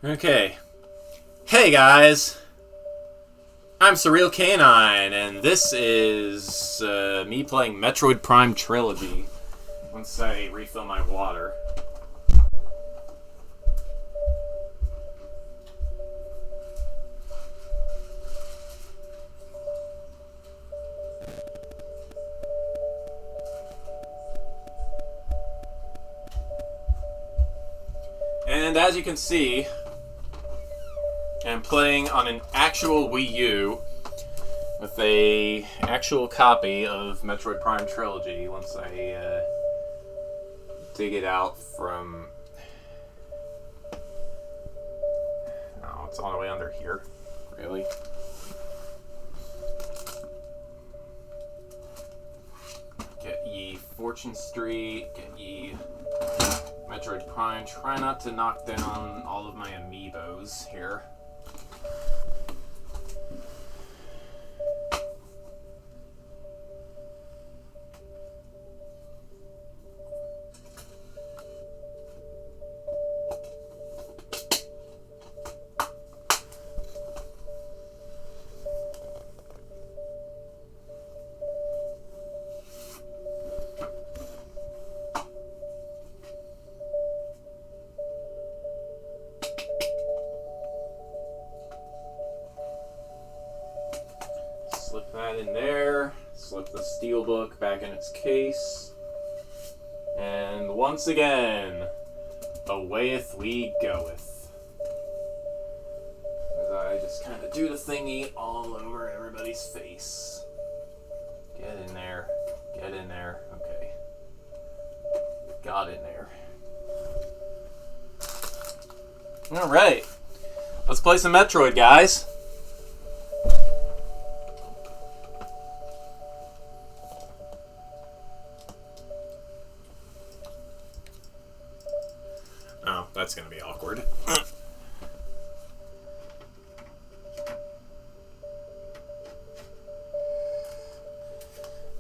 Okay. Hey guys! I'm Surreal Canine, and this is me playing Metroid Prime Trilogy. Once I refill my water. And as you can see, I'm playing on an actual Wii U with a actual copy of Metroid Prime Trilogy once I dig it out from... Oh, it's all the way under here. Really? Get ye Fortune Street, get ye Metroid Prime. Try not to knock down all of my amiibos here. Slip that in there, slip the steelbook back in its case, and once again, awayeth we goeth. As I just kind of do the thingy all over everybody's face. Get in there, okay. Got in there. Alright, let's play some Metroid, guys. Oh, that's gonna be awkward.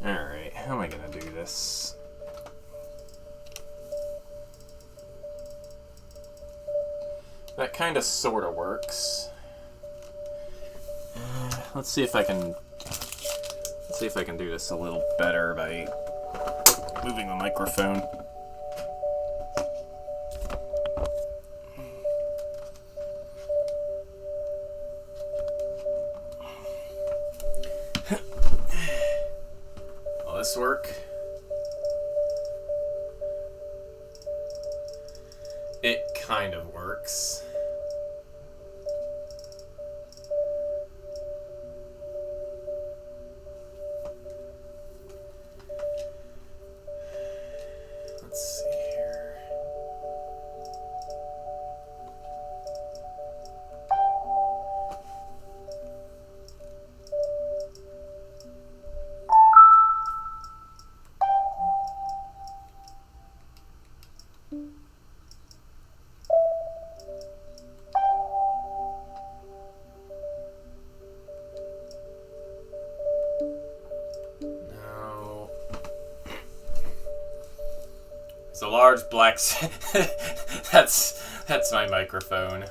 Alright, how am I gonna do this? That kind of sorta works. Let's see if I can do this a little better by moving the microphone. Will this work? It kind of works. Let's see here. No. It's a large black... That's my microphone.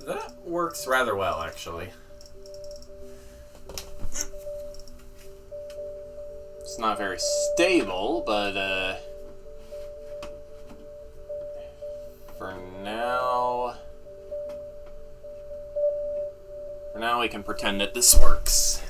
That works rather well, actually. It's not very stable, but for now we can pretend that this works.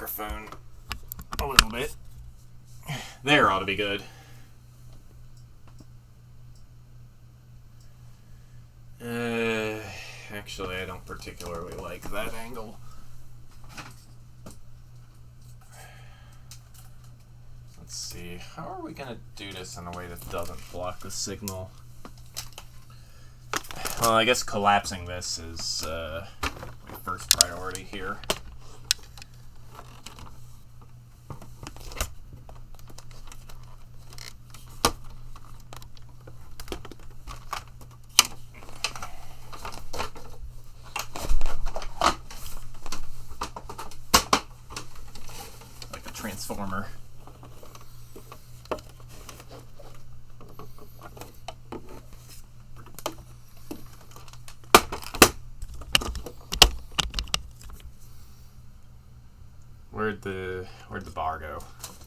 microphone a little bit. There ought to be good. Actually, I don't particularly like that angle. Let's see. How are we going to do this in a way that doesn't block the signal? Well, I guess collapsing this is my first priority here. Like a transformer. Where'd the bar go?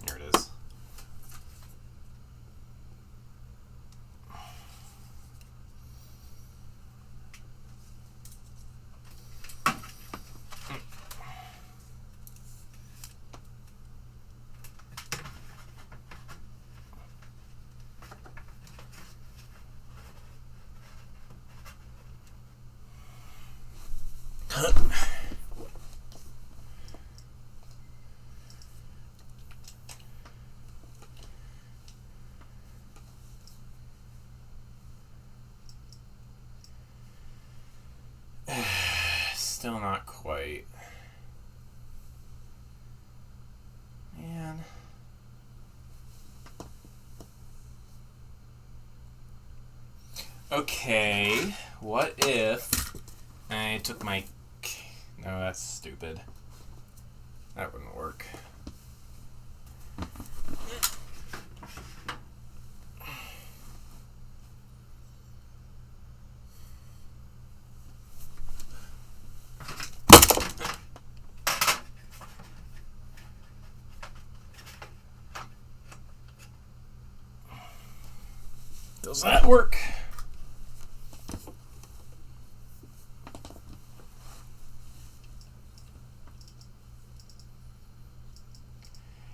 Here it is. Still not quite. Man. Okay, what if I took my... No, that's stupid. That wouldn't work. Does that work?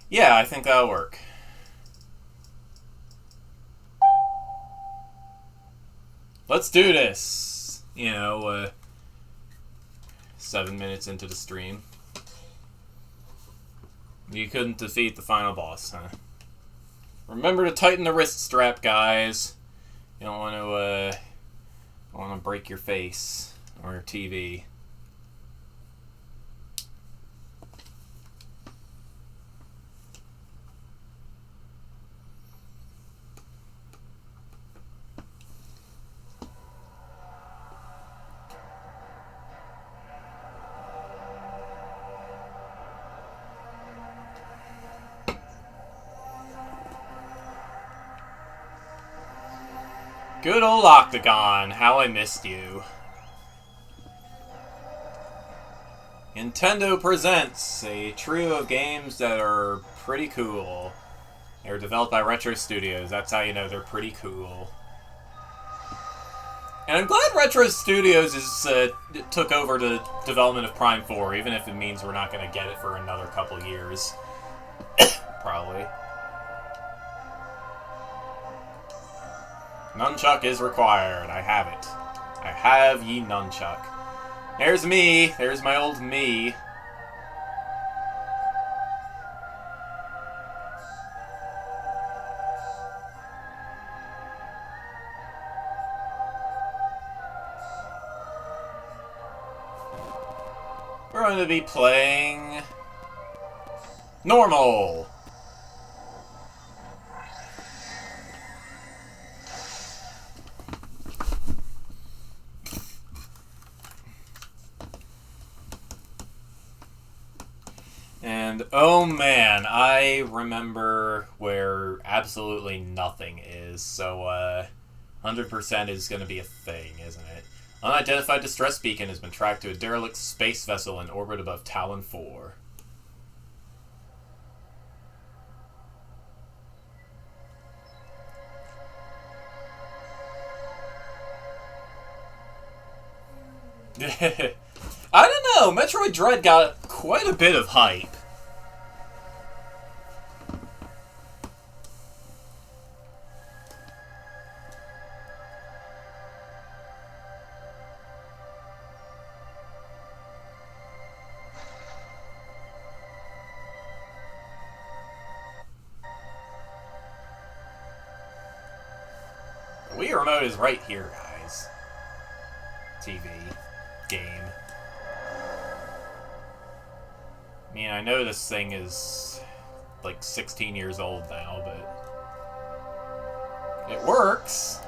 Yeah, I think that'll work. Let's do this. 7 minutes into the stream. You couldn't defeat the final boss, huh? Remember to tighten the wrist strap, guys. You don't want to break your face or your TV. Good old Octagon, how I missed you. Nintendo presents a trio of games that are pretty cool. They're developed by Retro Studios, that's how you know they're pretty cool. And I'm glad Retro Studios took over the development of Prime 4, even if it means we're not going to get it for another couple years. Probably. Nunchuck is required. I have it. I have ye nunchuck. There's me. There's my old me. We're going to be playing... normal. And, oh man, I remember where absolutely nothing is, so 100% is going to be a thing, isn't it? Unidentified distress beacon has been tracked to a derelict space vessel in orbit above Talon 4. I don't know, Metroid Dread got quite a bit of hype. Wii remote is right here, guys. TV. Game. I mean, I know this thing is like 16 years old now, but it works.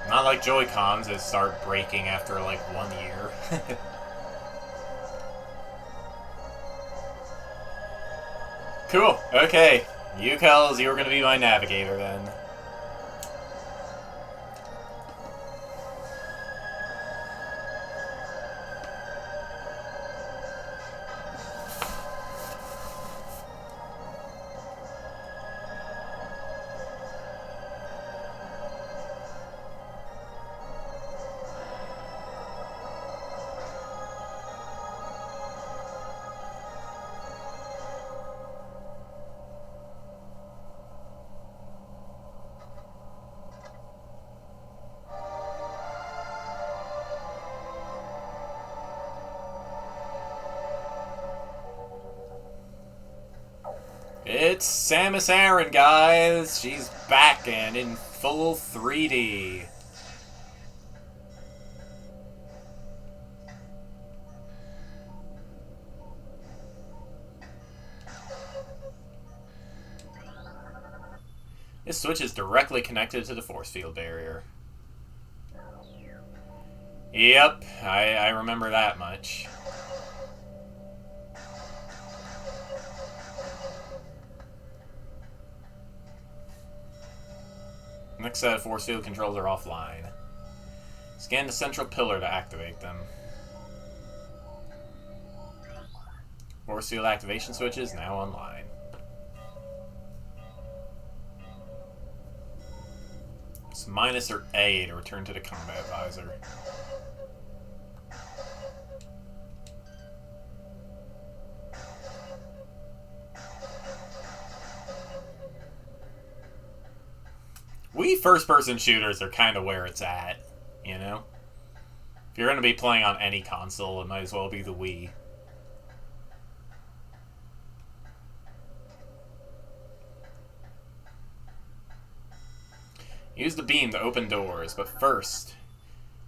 Not like Joy-Cons that start breaking after like 1 year. Cool. Okay. You, Kells, you're going to be my navigator then. It's Samus Aran, guys! She's back and in full 3D. This switch is directly connected to the force field barrier. Yep, I remember that much. Next set of force field controls are offline. Scan the central pillar to activate them. Force field activation switch is now online. It's minus or A to return to the combat visor. Wii first-person shooters are kind of where it's at, you know? If you're going to be playing on any console, it might as well be the Wii. Use the beam to open doors, but first,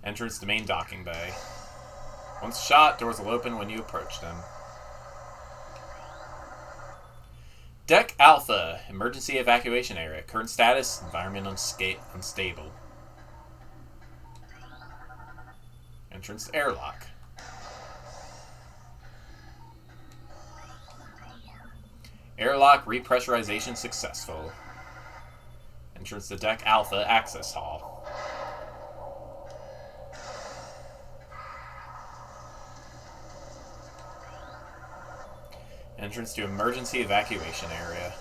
entrance to main docking bay. Once shot, doors will open when you approach them. Deck Alpha, emergency evacuation area. Current status, environment unstable. Entrance to airlock. Airlock repressurization successful. Entrance to Deck Alpha access hall. Entrance to emergency evacuation area.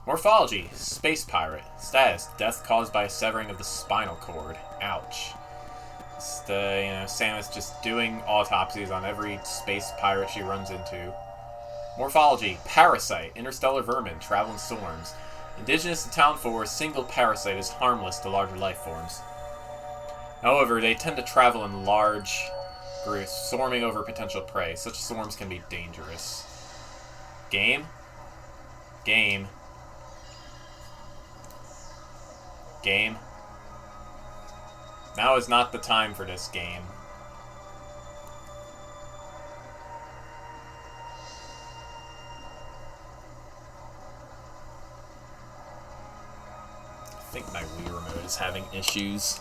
Morphology, space pirate. Status, death caused by a severing of the spinal cord. Ouch. It's the, Samus just doing autopsies on every space pirate she runs into. Morphology, parasite, interstellar vermin, travel in storms. Indigenous to Town 4, a single parasite is harmless to larger life forms. However, they tend to travel in large groups, swarming over potential prey. Such swarms can be dangerous. Game? Game. Game. Now is not the time for this game. I think my Wii remote is having issues.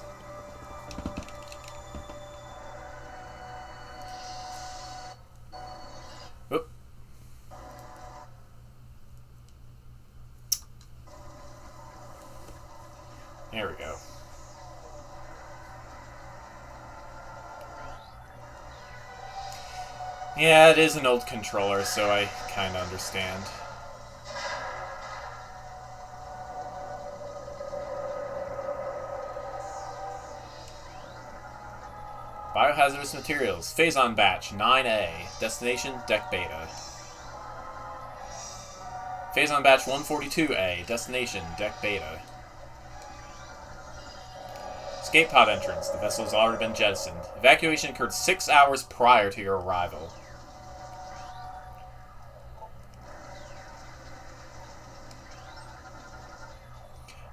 Oop. There we go. Yeah, it is an old controller, so I kind of understand. Biohazardous materials. Phazon batch 9A. Destination Deck Beta. Phazon batch 142A. Destination Deck Beta. Escape pod entrance. The vessel has already been jettisoned. Evacuation occurred 6 hours prior to your arrival.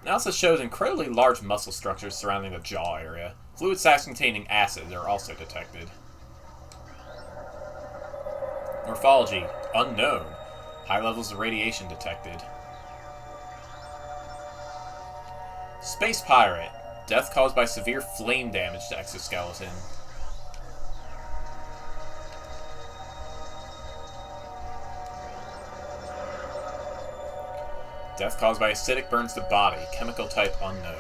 Analysis shows incredibly large muscle structures surrounding the jaw area. Fluid sacs containing acid are also detected. Morphology, unknown. High levels of radiation detected. Space pirate. Death caused by severe flame damage to exoskeleton. Death caused by acidic burns to body. Chemical type unknown.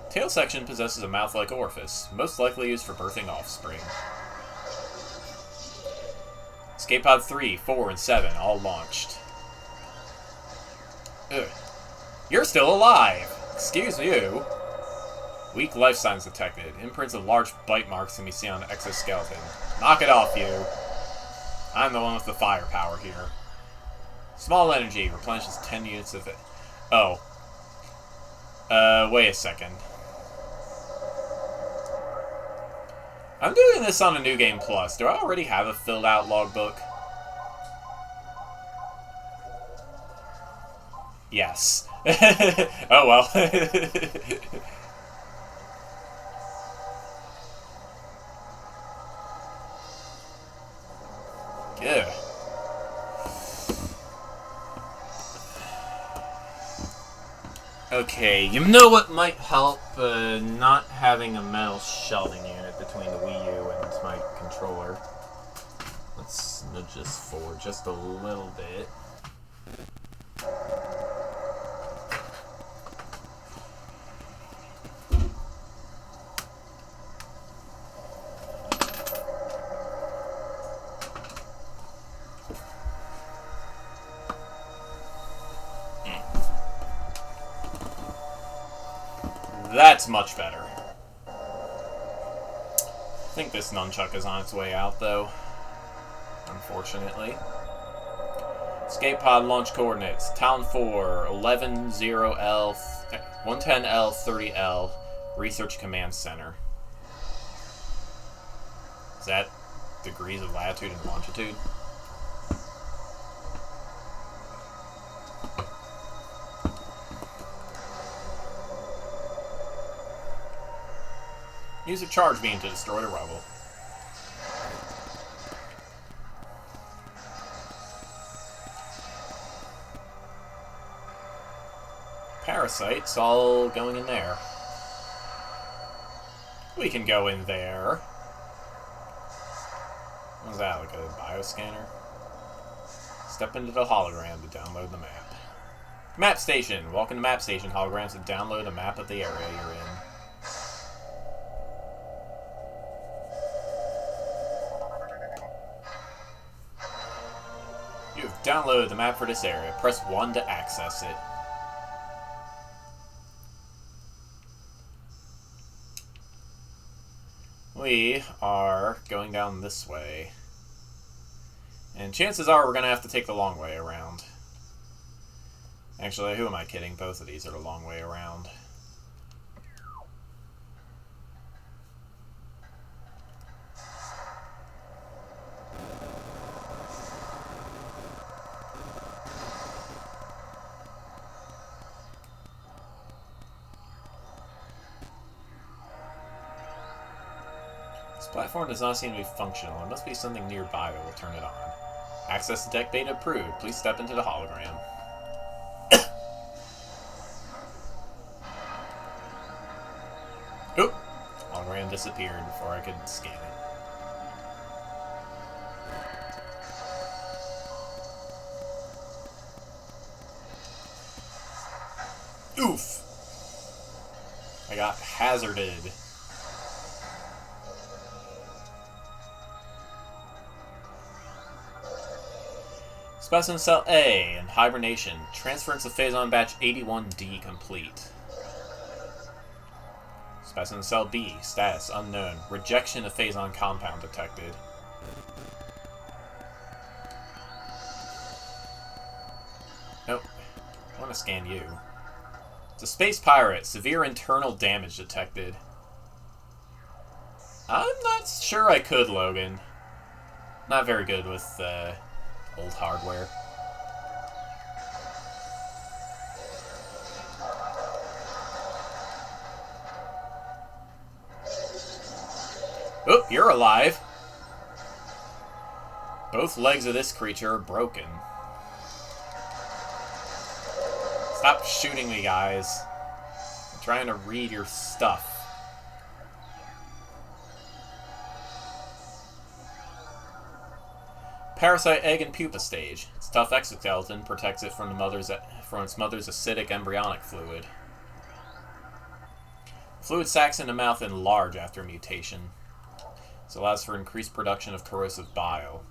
Tail section possesses a mouth-like orifice, most likely used for birthing offspring. Escape pod 3, 4, and 7 all launched. Ugh. You're still alive! Excuse you. Weak life signs detected. Imprints of large bite marks can be seen on the exoskeleton. Knock it off, you. I'm the one with the firepower here. Small energy replenishes 10 units of it. Oh. Wait a second. I'm doing this on a New Game Plus. Do I already have a filled out logbook? Yes. Oh well. Good. Okay, you know what might help? Not having a metal shelving unit between the Wii U and my controller. Let's nudge this forward just a little bit. That's much better. I think this nunchuck is on its way out, though. Unfortunately. Escape pod launch coordinates. Town 4, 110L, 110L, 30L, Research Command Center. Is that degrees of latitude and longitude? Use a charge beam to destroy the rubble. Parasites all going in there. We can go in there. What was that, like a bioscanner? Step into the hologram to download the map. Map station. Walk into map station holograms to download a map of the area you're in. You have downloaded the map for this area. Press 1 to access it. We are going down this way. And chances are we're going to have to take the long way around. Actually, who am I kidding? Both of these are the long way around. This platform does not seem to be functional. There must be something nearby that will turn it on. Access to deck beta approved. Please step into the hologram. Oop! Hologram disappeared before I could scan it. Oof! I got hazarded. Specimen Cell A in hibernation. Transference of Phazon Batch 81D complete. Specimen Cell B. Status unknown. Rejection of Phazon compound detected. Nope. I want to scan you. It's a space pirate. Severe internal damage detected. I'm not sure I could, Logan. Not very good with old hardware. Oh, you're alive. Both legs of this creature are broken. Stop shooting me, guys. I'm trying to read your stuff. Parasite egg and pupa stage. Its tough exoskeleton protects it from its mother's acidic embryonic fluid. Fluid sacs in the mouth enlarge after mutation. This allows for increased production of corrosive bile.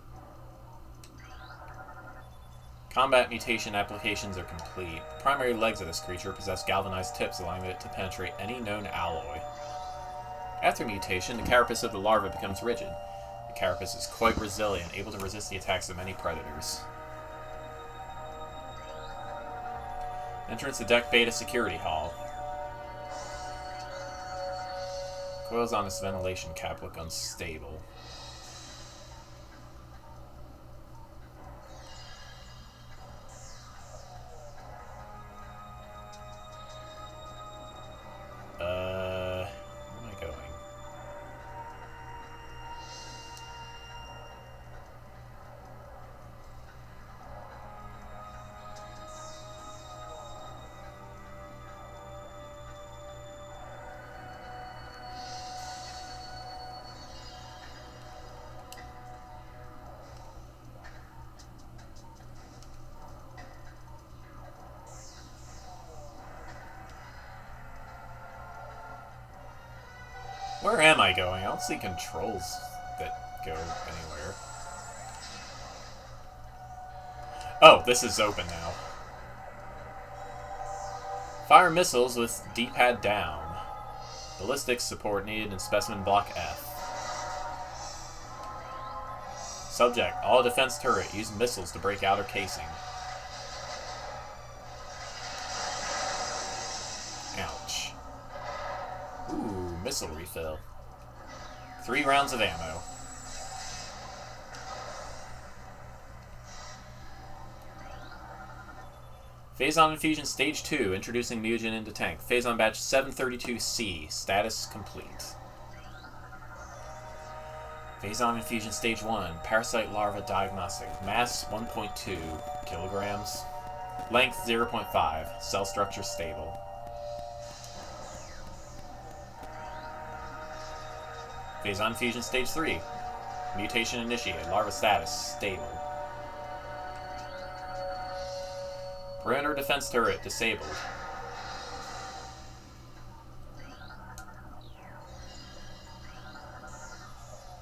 Combat mutation applications are complete. The primary legs of this creature possess galvanized tips allowing it to penetrate any known alloy. After mutation, the carapace of the larva becomes rigid. The carapace is quite resilient, able to resist the attacks of many predators. Entrance to Deck Beta Security Hall. Coils on this ventilation cap look unstable. Where am I going? Where am I going? I don't see controls that go anywhere. Oh, this is open now. Fire missiles with D-pad down. Ballistics support needed in Specimen Block F. Subject, all defense turret. Use missiles to break outer casing. Ouch. Ooh, missile refill. 3 rounds of ammo. Phazon Infusion Stage 2, introducing mutagen into tank. Phazon Batch 732C, status complete. Phazon Infusion Stage 1, Parasite Larva Diagnostic. Mass 1.2 kilograms. Length 0.5, cell structure stable. Phazon Fusion Stage 3. Mutation initiated. Larva status stable. Perimeter defense turret disabled.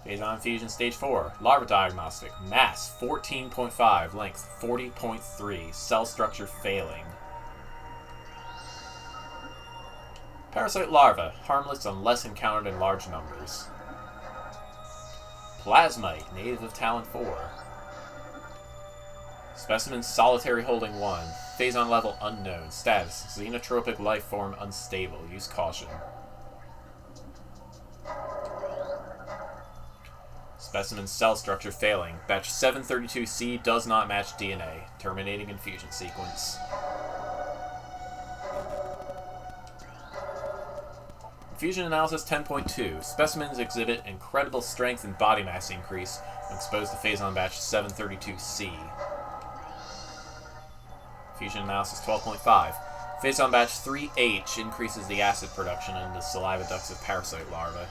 Phazon Fusion Stage 4. Larva diagnostic. Mass 14.5. Length 40.3. Cell structure failing. Parasite larva. Harmless unless encountered in large numbers. Plasmite, native of Talon 4. Specimen solitary holding 1. Phazon level unknown. Status, xenotropic life form unstable. Use caution. Specimen cell structure failing. Batch 732C does not match DNA. Terminating infusion sequence. Fusion Analysis 10.2. Specimens exhibit incredible strength and body mass increase when exposed to Phazon Batch 732C. Fusion Analysis 12.5. Phazon Batch 3H increases the acid production in the saliva ducts of parasite larvae.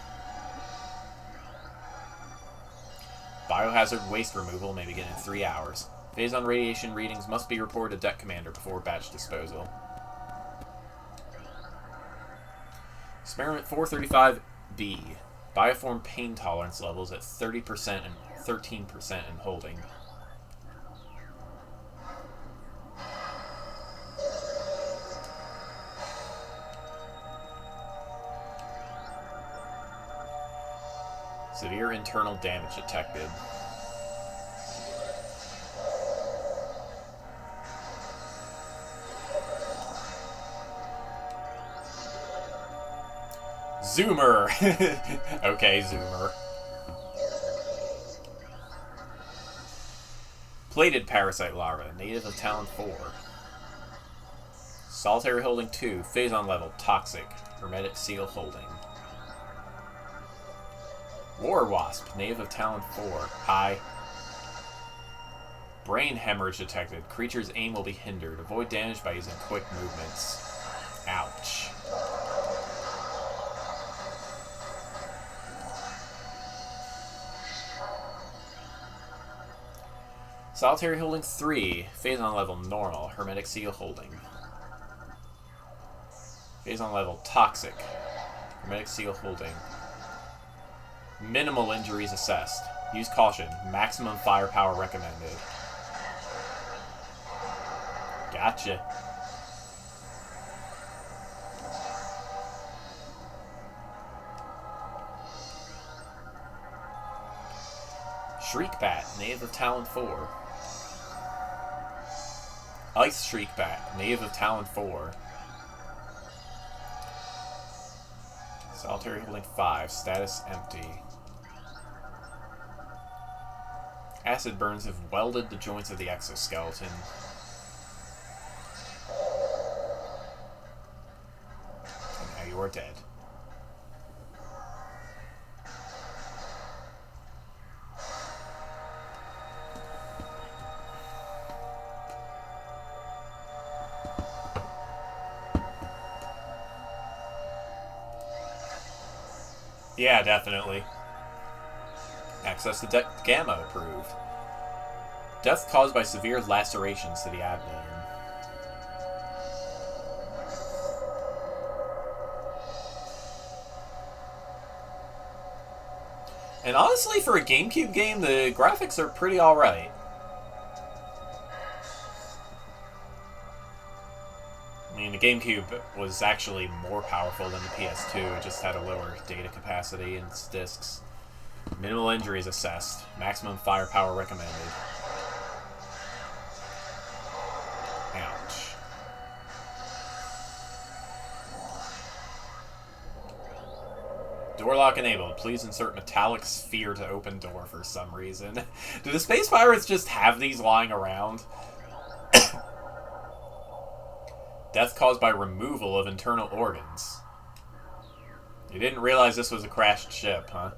Biohazard waste removal may begin in 3 hours. Phazon radiation readings must be reported to Deck Commander before batch disposal. Experiment 435B. Bioform pain tolerance levels at 30% and 13% in holding. Severe internal damage detected. Zoomer! Okay, Zoomer. Plated Parasite Larva, native of Talon 4. Solitary Holding 2, Phazon level, Toxic. Hermetic Seal Holding. War Wasp, native of Talon 4. High. Brain Hemorrhage detected. Creature's aim will be hindered. Avoid damage by using quick movements. Ouch. Solitary Holding 3, Phazon level, Normal. Hermetic Seal Holding. Phazon level, Toxic. Hermetic Seal Holding. Minimal injuries assessed. Use caution. Maximum firepower recommended. Gotcha. Shriekbat, native of Talon 4. Ice Shriekbat, native of Talon 4. Solitary Holding 5, status empty. Acid burns have welded the joints of the exoskeleton. And now you are dead. Yeah, definitely. Access to Gamma approved. Death caused by severe lacerations to the abdomen. And honestly, for a GameCube game, the graphics are pretty alright. I mean, the GameCube was actually more powerful than the PS2. It just had a lower data capacity and its discs. Minimal injuries assessed. Maximum firepower recommended. Ouch. Door lock enabled. Please insert metallic sphere to open door for some reason. Do the Space Pirates just have these lying around? Death caused by removal of internal organs. You didn't realize this was a crashed ship, huh?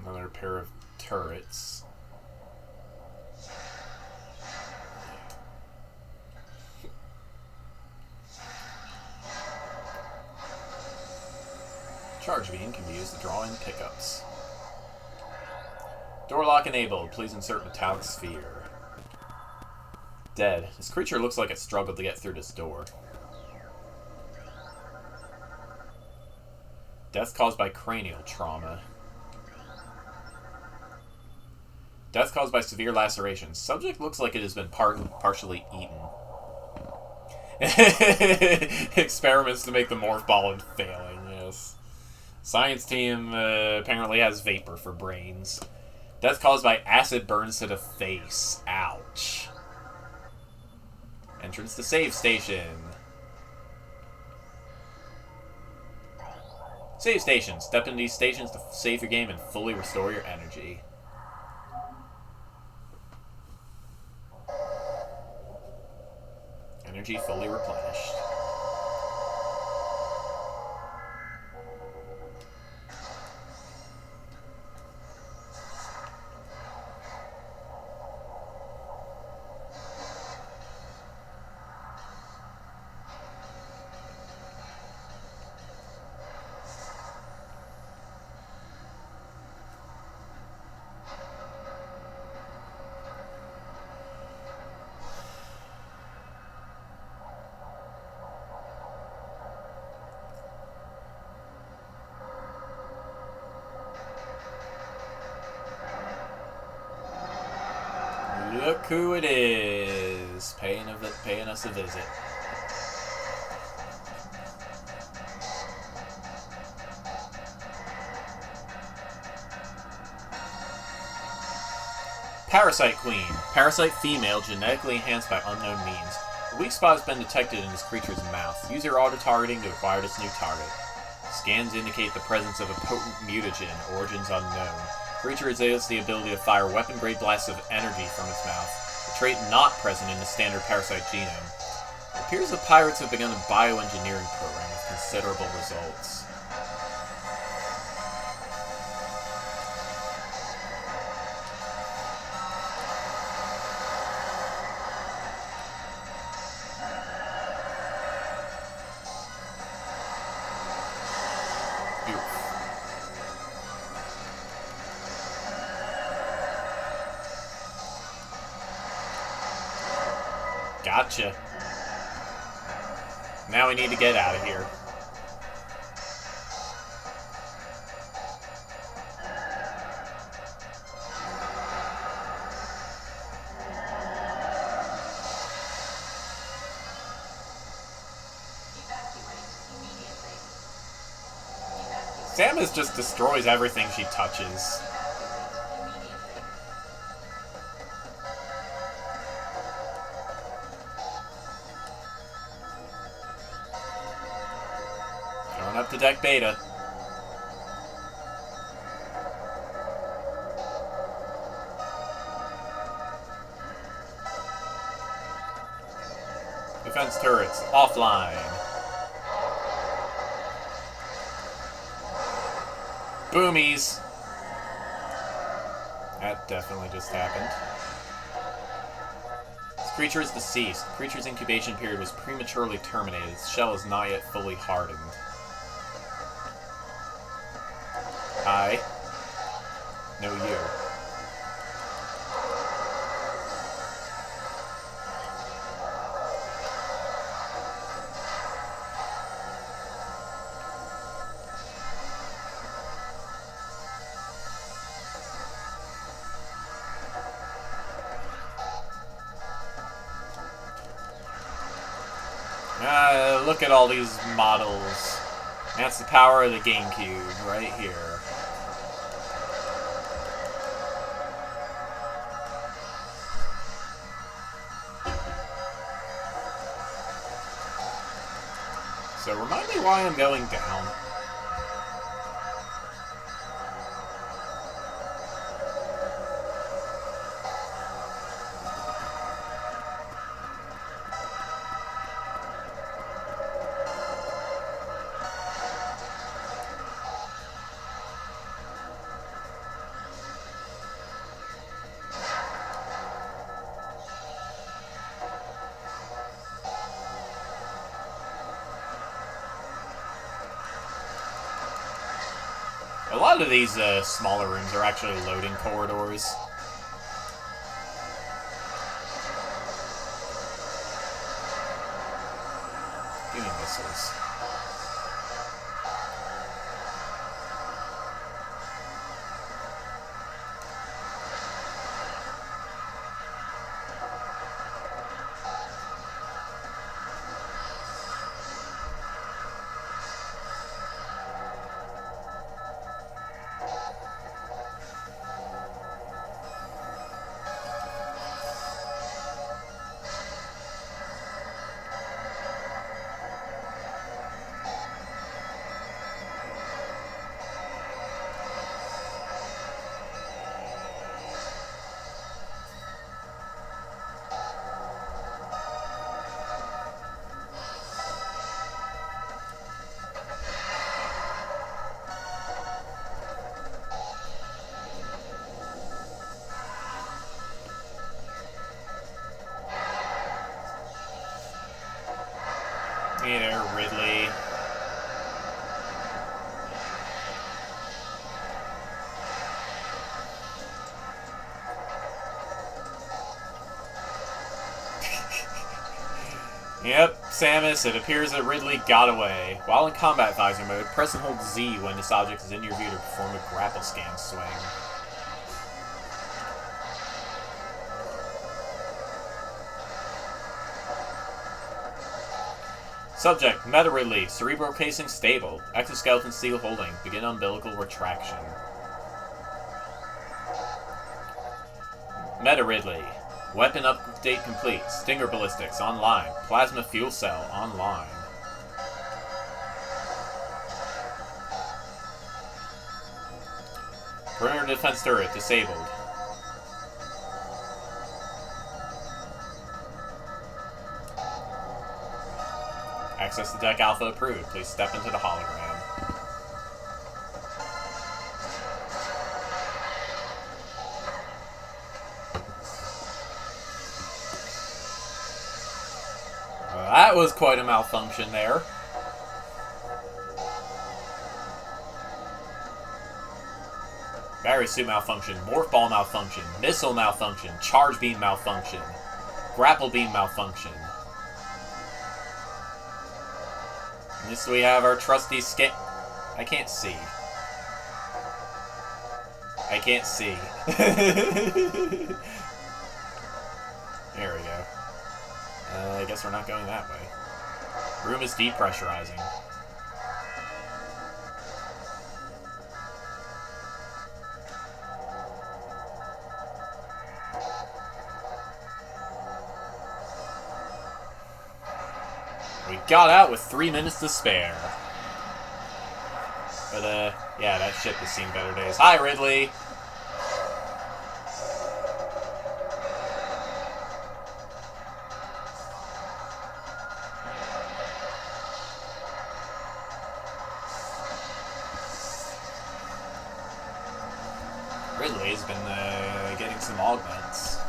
Another pair of turrets. Charge beam can be used to draw in pickups. Door lock enabled. Please insert metallic sphere. Dead. This creature looks like it struggled to get through this door. Death caused by cranial trauma. Death caused by severe lacerations. Subject looks like it has been partially eaten. Experiments to make the morph ball and failing, yes. Science team apparently has vapor for brains. Death caused by acid burns to the face. Ouch. Entrance to save station. Save station. Step into these stations to save your game and fully restore your energy. Energy fully replenished. Look who it is, paying us a visit. Parasite Queen. Parasite female, genetically enhanced by unknown means. A weak spot has been detected in this creature's mouth. Use your auto-targeting to acquire this new target. Scans indicate the presence of a potent mutagen, origins unknown. Creature exhibits the ability to fire weapon-grade blasts of energy from its mouth, a trait not present in the standard parasite genome. It appears the pirates have begun a bioengineering program with considerable results. Gotcha. Now we need to get out of here. Samus just destroys everything she touches. Up to deck beta. Defense turrets offline. Boomies. That definitely just happened. This creature is deceased. The creature's incubation period was prematurely terminated. Its shell is not yet fully hardened. I know you. Look at all these models. That's the power of the GameCube right here. So remind me why I'm going down. A lot of these smaller rooms are actually loading corridors. Give me missiles. You know, Ridley. Yep, Samus, it appears that Ridley got away. While in combat visor mode, press and hold Z when this object is in your view to perform a grapple scan swing. Subject, Meta Ridley, cerebral casing stable, exoskeleton seal holding, begin umbilical retraction. Meta Ridley. Weapon update complete. Stinger ballistics online. Plasma fuel cell online. Perimeter defense turret disabled. Access to deck alpha approved. Please step into the hologram. That was quite a malfunction there. Battery suit malfunction, morph ball malfunction, missile malfunction, charge beam malfunction, grapple beam malfunction. Next we have our trusty skip. I can't see. I can't see. There we go. I guess we're not going that way. Room is depressurizing. We got out with 3 minutes to spare. But, yeah, that ship has seen better days. Hi, Ridley! Ridley's been, getting some augments.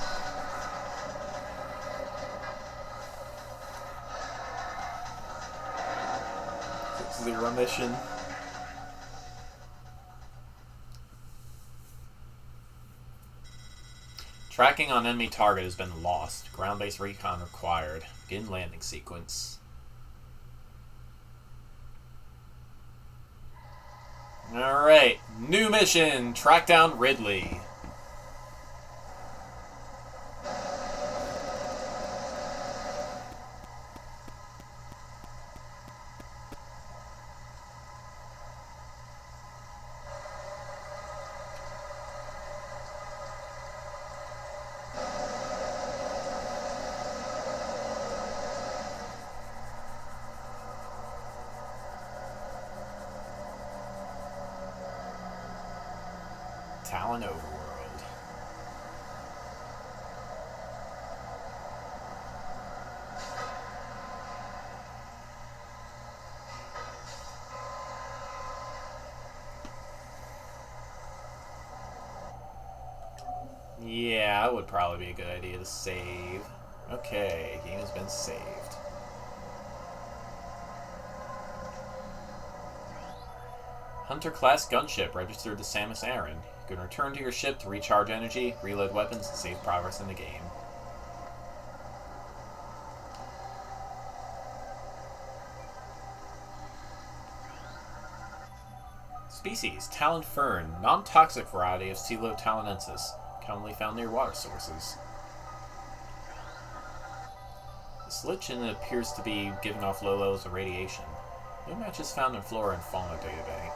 Zero mission. Tracking on enemy target has been lost. Ground-based recon required. Begin landing sequence. Alright, new mission! Track down Ridley. Talon Overworld. Yeah, that would probably be a good idea to save. Okay, game has been saved. Hunter-class gunship registered to Samus Aran. You can return to your ship to recharge energy, reload weapons, and save progress in the game. Species: Talon Fern, non-toxic variety of Celo talonensis, commonly found near water sources. This lichen appears to be giving off low levels of radiation. No matches found in Flora and Fauna databank.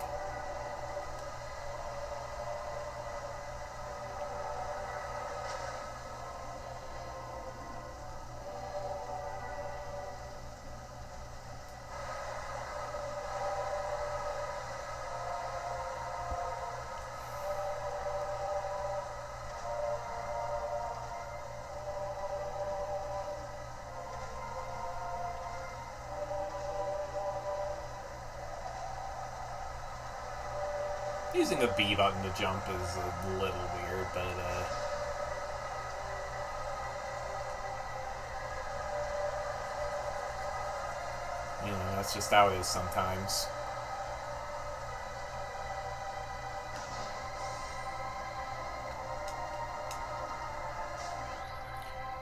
Using the B button to jump is a little weird, but you know, that's just how it is sometimes.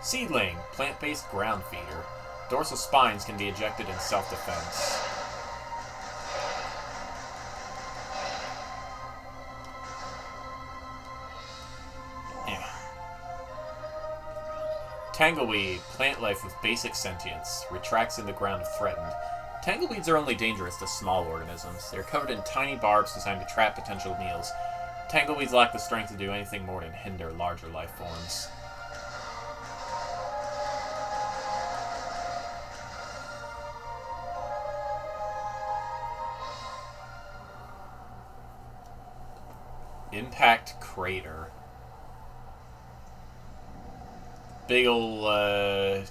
Seedling, plant-based ground feeder. Dorsal spines can be ejected in self-defense. Tangleweed, plant life with basic sentience, retracts in the ground if threatened. Tangleweeds are only dangerous to small organisms. They're covered in tiny barbs designed to trap potential meals. Tangleweeds lack the strength to do anything more than hinder larger life forms. Impact crater. Big ol'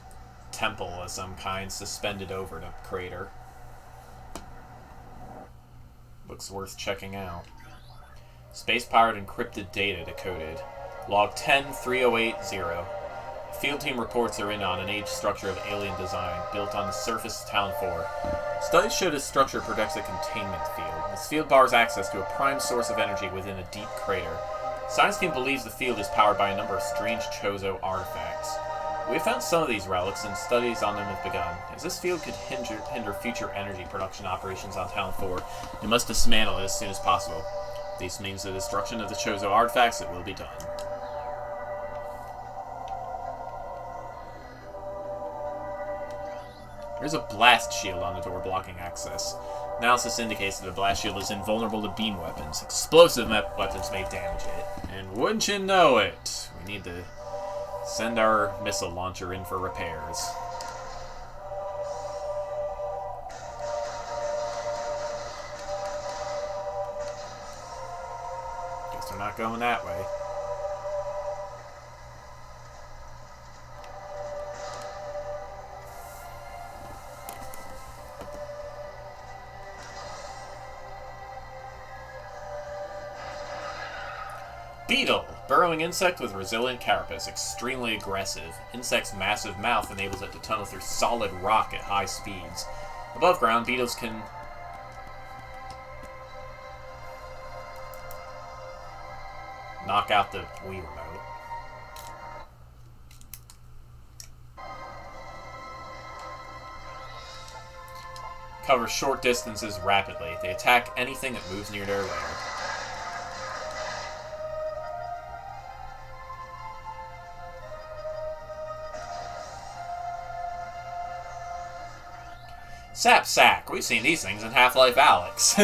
temple of some kind suspended over the crater. Looks worth checking out. Space-powered encrypted data decoded. Log 103080. Field team reports are in on an age structure of alien design, built on the surface of Town 4. Studies show this structure protects a containment field. This field bars access to a prime source of energy within a deep crater. Science team believes the field is powered by a number of strange Chozo artifacts. We have found some of these relics, and studies on them have begun. As this field could hinder future energy production operations on Town 4, we must dismantle it as soon as possible. This means the destruction of the Chozo artifacts, it will be done. There's a blast shield on the door blocking access. Analysis indicates that the blast shield is invulnerable to beam weapons. Explosive weapons may damage it. And wouldn't you know it, we need to send our missile launcher in for repairs. Guess we're not going that way. Beetle! Burrowing insect with resilient carapace, extremely aggressive. Insect's massive mouth enables it to tunnel through solid rock at high speeds. Above ground, beetles can knock out the Wii remote. Cover short distances rapidly. They attack anything that moves near their lair. Sap sac. We've seen these things in Half-Life Alyx.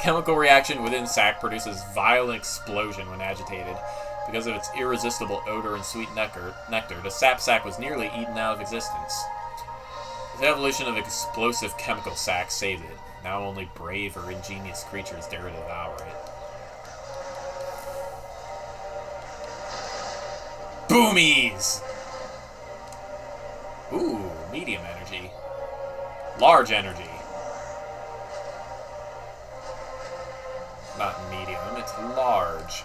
Chemical reaction within sac produces violent explosion when agitated. Because of its irresistible odor and sweet nectar, the sap sac was nearly eaten out of existence. The evolution of explosive chemical sac saved it. Now only brave or ingenious creatures dare to devour it. Boomies! Ooh, medium energy. Large energy. Not medium, it's large.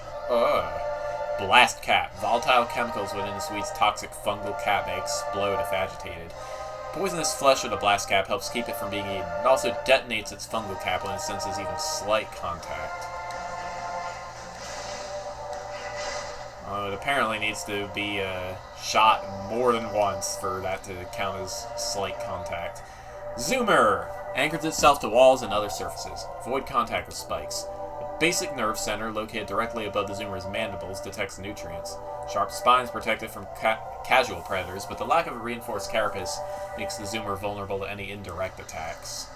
Blast cap. Volatile chemicals within the sweet's toxic fungal cap may explode if agitated. Poisonous flesh of the blast cap helps keep it from being eaten. It also detonates its fungal cap when it senses even slight contact. It apparently needs to be shot more than once for that to count as slight contact. Zoomer! Anchors itself to walls and other surfaces. Avoid contact with spikes. A basic nerve center located directly above the Zoomer's mandibles detects nutrients. Sharp spines protect it from casual predators, but the lack of a reinforced carapace makes the Zoomer vulnerable to any indirect attacks.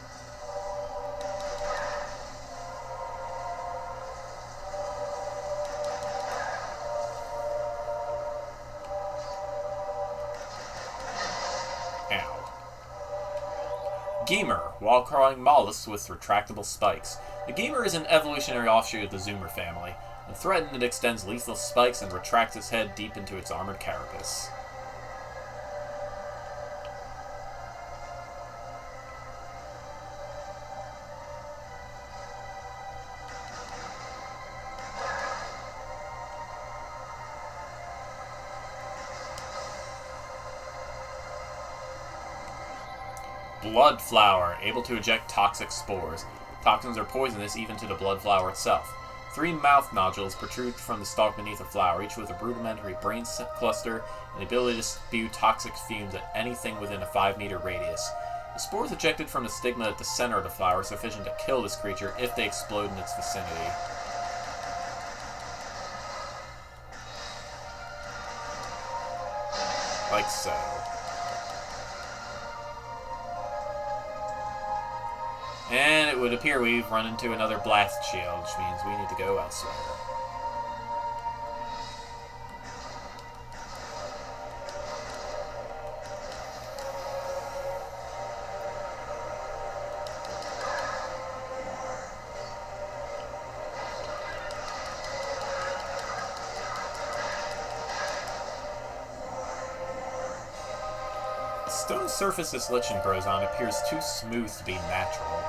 Gemer, wall-crawling mollusks with retractable spikes. The Gemer is an evolutionary offshoot of the Zoomer family. When threatened, it extends lethal spikes and retracts its head deep into its armored carapace. Blood flower, able to eject toxic spores. Toxins are poisonous even to the blood flower itself. 3 mouth nodules protrude from the stalk beneath the flower, each with a rudimentary brain cluster and the ability to spew toxic fumes at anything within a 5-meter radius. The spores ejected from the stigma at the center of the flower are sufficient to kill this creature if they explode in its vicinity. Like so. And it would appear we've run into another blast shield, which means we need to go elsewhere. stone surface this lichen grows on appears too smooth to be natural.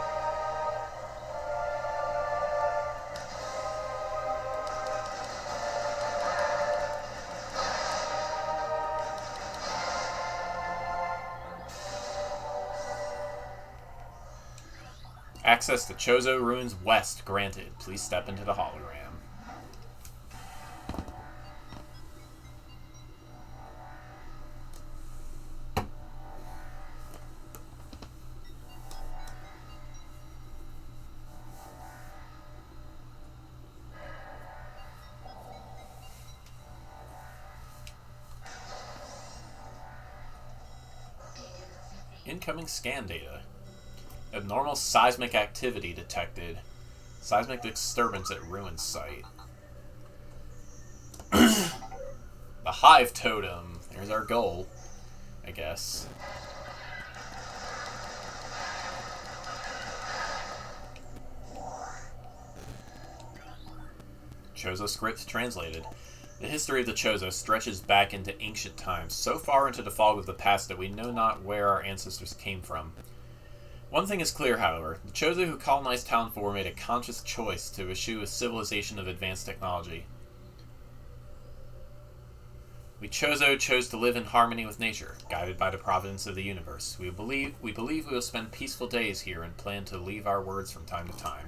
Access to Chozo Ruins West granted. Please step into the hologram. Incoming scan data. Abnormal seismic activity detected. Seismic disturbance at ruin site. The Hive Totem. There's our goal, I guess. Chozo script translated. The history of the Chozo stretches back into ancient times, so far into the fog of the past that we know not where our ancestors came from. One thing is clear, however. The Chozo who colonized Town 4 made a conscious choice to eschew a civilization of advanced technology. We Chozo chose to live in harmony with nature, guided by the providence of the universe. We believe we will spend peaceful days here and plan to leave our words from time to time.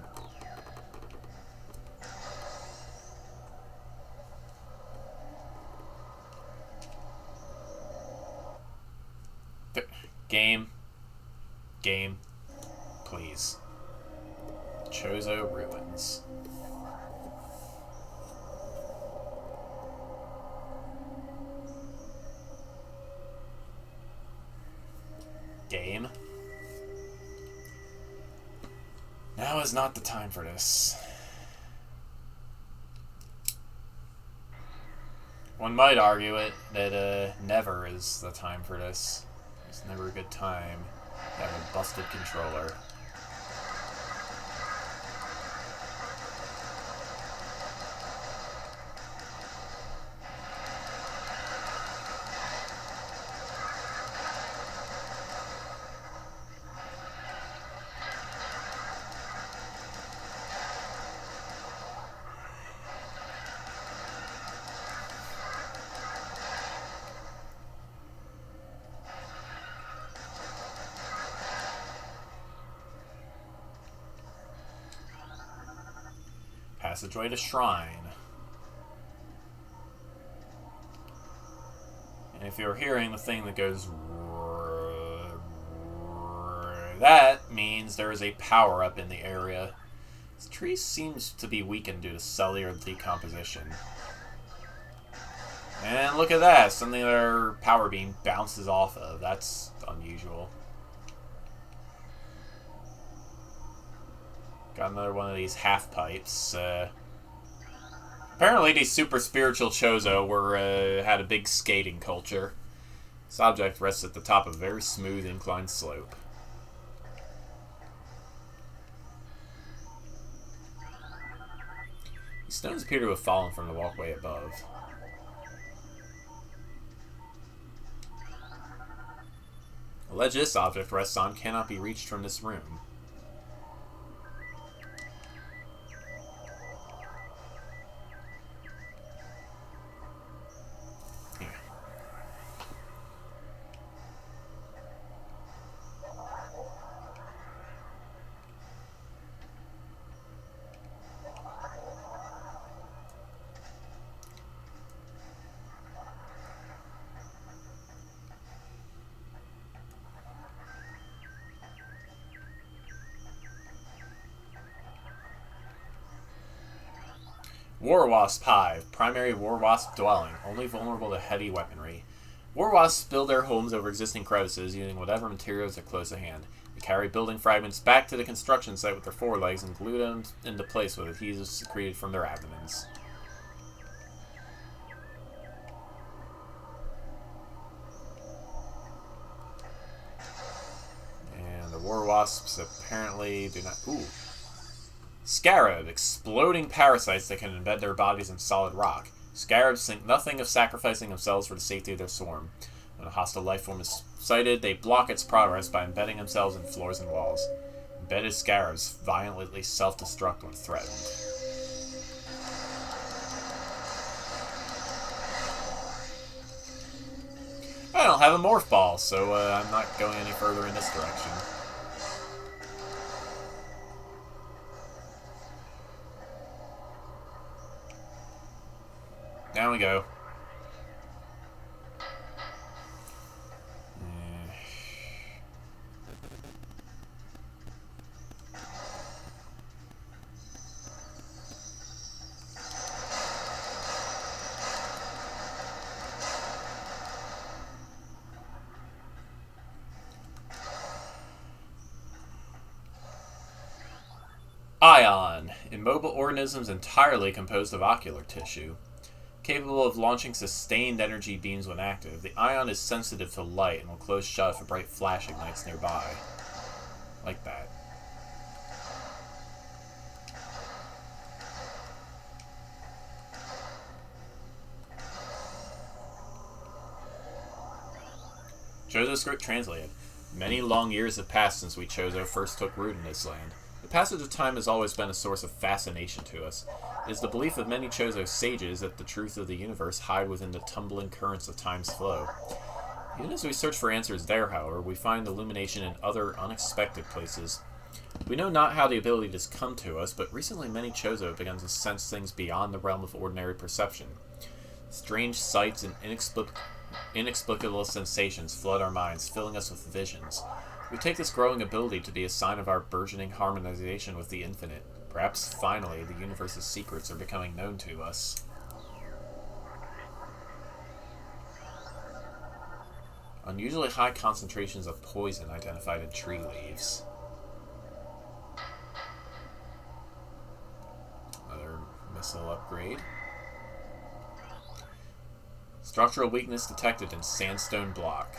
Game. Please. Chozo Ruins. Game. Now is not the time for this. One might argue that never is the time for this. It's never a good time to have a busted controller. Passageway to Shrine. And if you're hearing the thing that goes... that means there is a power-up in the area. This tree seems to be weakened due to cellular decomposition. And look at that! Something that our power beam bounces off of. That's unusual. Got another one of these half pipes. Apparently, these super spiritual Chozo had a big skating culture. This object rests at the top of a very smooth inclined slope. These stones appear to have fallen from the walkway above. The ledge this object rests on cannot be reached from this room. War Wasp Hive. Primary War Wasp dwelling. Only vulnerable to heavy weaponry. War Wasps build their homes over existing crevices using whatever materials are close at hand. They carry building fragments back to the construction site with their forelegs and glue them into place with adhesives secreted from their abdomens. And the War Wasps apparently do not... Ooh. Scarab, exploding parasites that can embed their bodies in solid rock. Scarabs think nothing of sacrificing themselves for the safety of their swarm. When a hostile life form is sighted, they block its progress by embedding themselves in floors and walls. Embedded scarabs violently self-destruct when threatened. I don't have a morph ball, so I'm not going any further in this direction. Down we go. Ion. Immobile organisms entirely composed of ocular tissue. Capable of launching sustained energy beams when active, the ion is sensitive to light and will close shut if a bright flash ignites nearby. Like that. Chozo script translated. Many long years have passed since we Chozo first took root in this land. The passage of time has always been a source of fascination to us. It is the belief of many Chozo sages that the truth of the universe hide within the tumbling currents of time's flow. Even as we search for answers there, however, we find illumination in other unexpected places. We know not how the ability has come to us, but recently many Chozo have begun to sense things beyond the realm of ordinary perception. Strange sights and inexplicable sensations flood our minds, filling us with visions. We take this growing ability to be a sign of our burgeoning harmonization with the infinite. Perhaps, finally, the universe's secrets are becoming known to us. Unusually high concentrations of poison identified in tree leaves. Another missile upgrade. Structural weakness detected in sandstone block.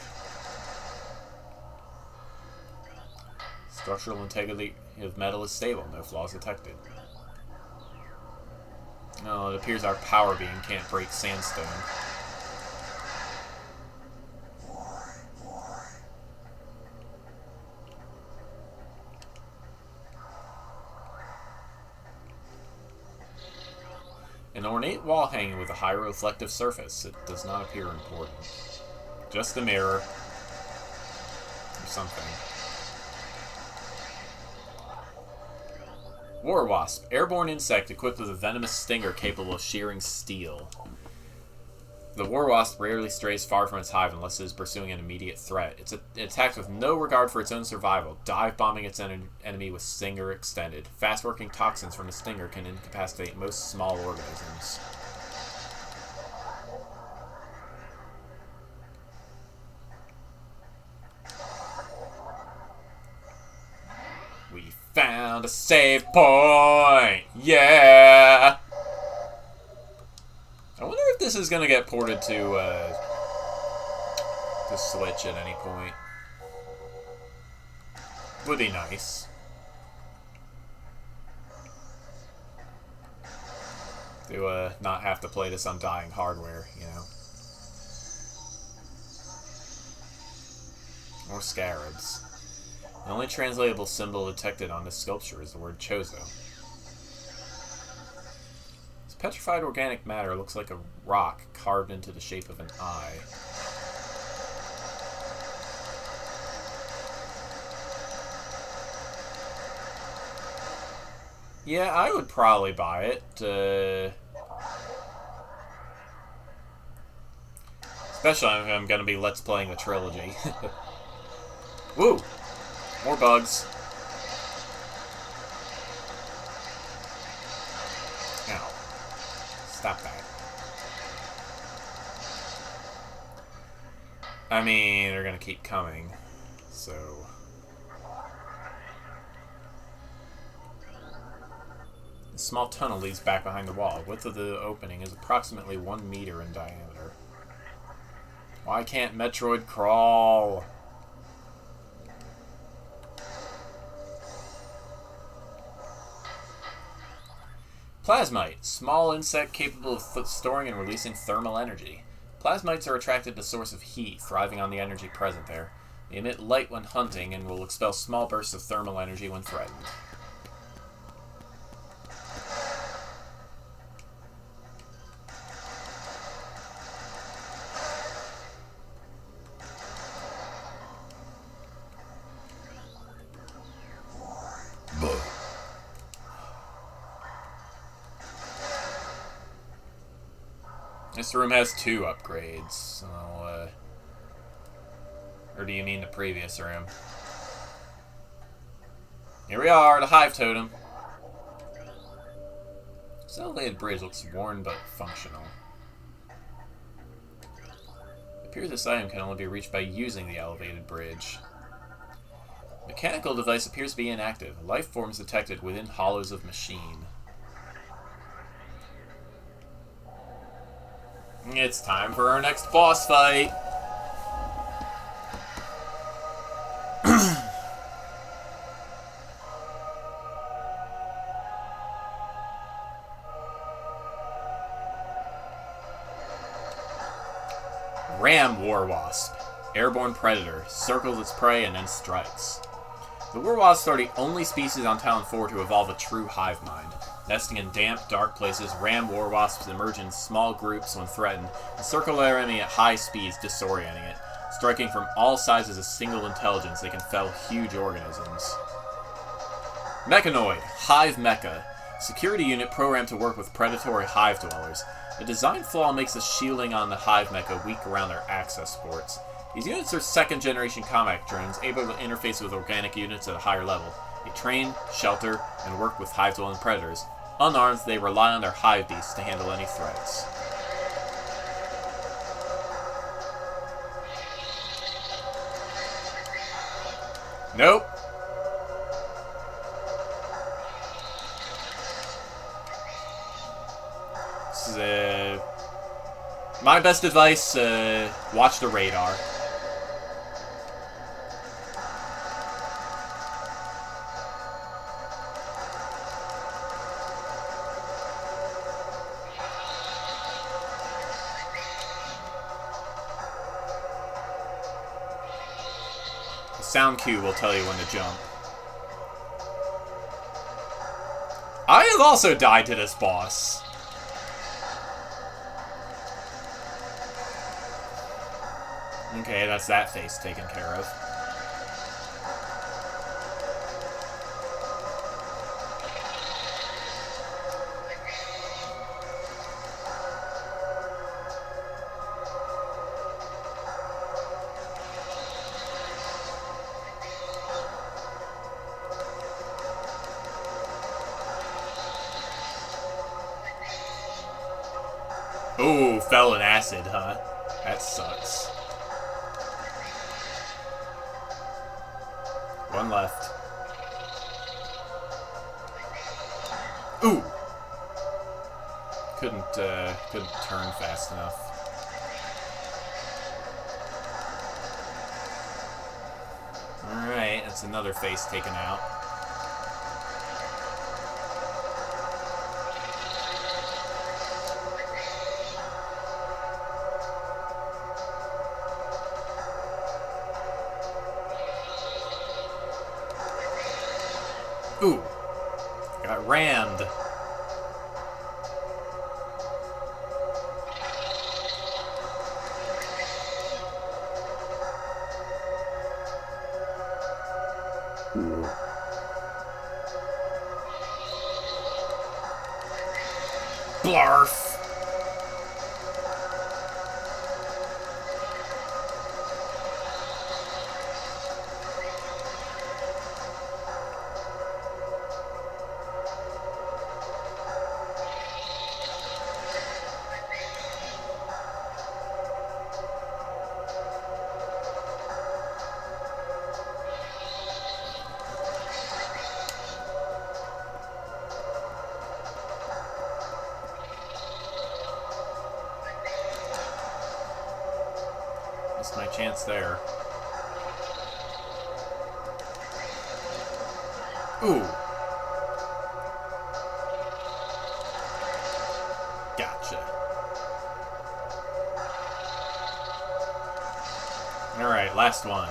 Structural integrity of metal is stable. No flaws detected. Oh, it appears our power beam can't break sandstone. An ornate wall hanging with a high reflective surface. It does not appear important. Just a mirror. Or something. War Wasp. Airborne insect equipped with a venomous stinger capable of shearing steel. The War Wasp rarely strays far from its hive unless it is pursuing an immediate threat. It attacks with no regard for its own survival, dive-bombing its enemy with stinger extended. Fast-working toxins from the stinger can incapacitate most small organisms. We found a save point! Yeah! I wonder if this is going to get ported to Switch at any point. Would be nice. To not have to play this on dying hardware, you know. More scarabs. The only translatable symbol detected on this sculpture is the word Chozo. This petrified organic matter looks like a rock carved into the shape of an eye. Yeah, I would probably buy it. Especially if I'm going to be Let's Playing the trilogy. Woo! More bugs. Ow. Stop that. I mean, they're going to keep coming. So... A small tunnel leads back behind the wall. Width of the opening is approximately 1 meter in diameter. Why can't Metroid crawl? Plasmite. Small insect capable of storing and releasing thermal energy. Plasmites are attracted to source of heat, thriving on the energy present there. They emit light when hunting and will expel small bursts of thermal energy when threatened. This room has 2 upgrades, so, or do you mean the previous room? Here we are, the Hive Totem. This elevated bridge looks worn but functional. It appears this item can only be reached by using the elevated bridge. Mechanical device appears to be inactive. Life forms detected within hollows of machine. It's time for our next boss fight. Ram Warwasp. Airborne predator. Circles its prey and then strikes. The Warwasps are the only species on Talon 4 to evolve a true hive mind. Nesting in damp, dark places, ram warwasps emerge in small groups when threatened, and circle their enemy at high speeds, disorienting it. Striking from all sides as a single intelligence, they can fell huge organisms. Mechanoid, Hive Mecha. Security unit programmed to work with predatory hive dwellers. A design flaw makes the shielding on the Hive Mecha weak around their access ports. These units are second-generation combat drones, able to interface with organic units at a higher level. They train, shelter, and work with hive-dwelling predators. Unarmed, they rely on their hive beasts to handle any threats. Nope. This is, my best advice, watch the radar. Sound cue will tell you when to jump. I have also died to this boss. Okay, that's that face taken care of. Ooh, fell in acid, huh? That sucks. One left. Ooh! Couldn't turn fast enough. Alright, that's another face taken out. Ooh. Got rammed. Blarf. Missed my chance there. Ooh. Gotcha. Alright, last one.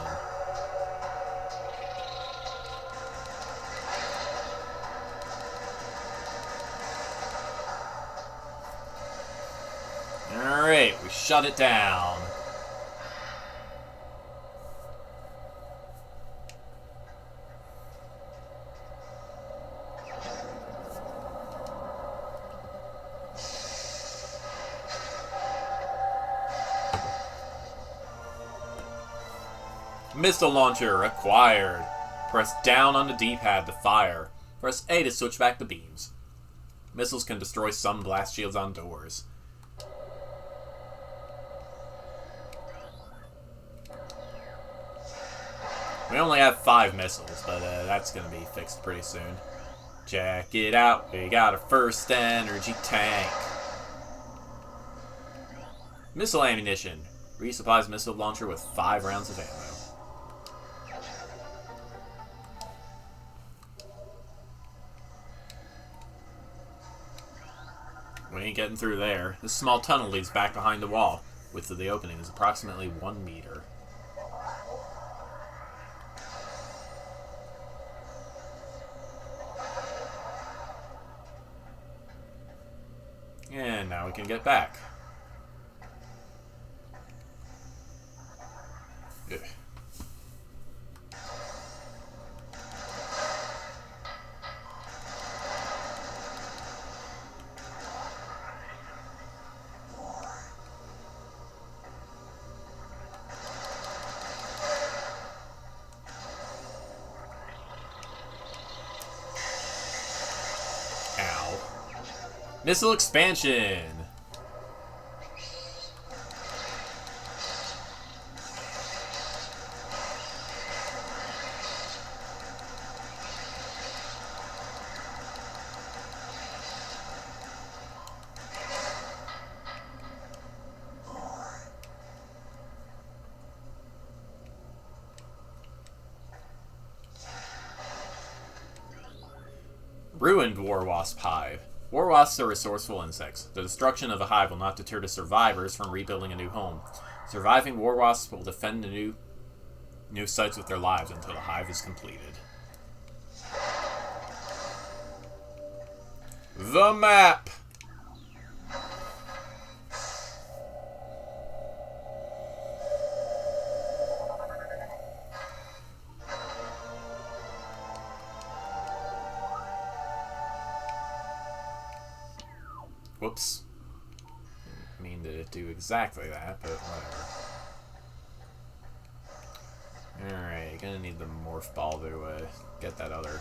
Alright, we shut it down. Missile launcher acquired. Press down on the D-pad to fire. Press A to switch back the beams. Missiles can destroy some blast shields on doors. We only have 5 missiles, but that's going to be fixed pretty soon. Check it out. We got a first energy tank. Missile ammunition. Resupplies missile launcher with 5 rounds of ammo. We ain't getting through there. This small tunnel leads back behind the wall. Width of the opening is approximately 1 meter. And now we can get back. Ugh. Ow. Missile expansion! Ruined War Wasp Hive. War wasps are resourceful insects. The destruction of a hive will not deter the survivors from rebuilding a new home. Surviving war wasps will defend the new sites with their lives until the hive is completed. The map! Whoops. Didn't mean to do exactly that, but whatever. Alright, gonna need the morph ball to get that other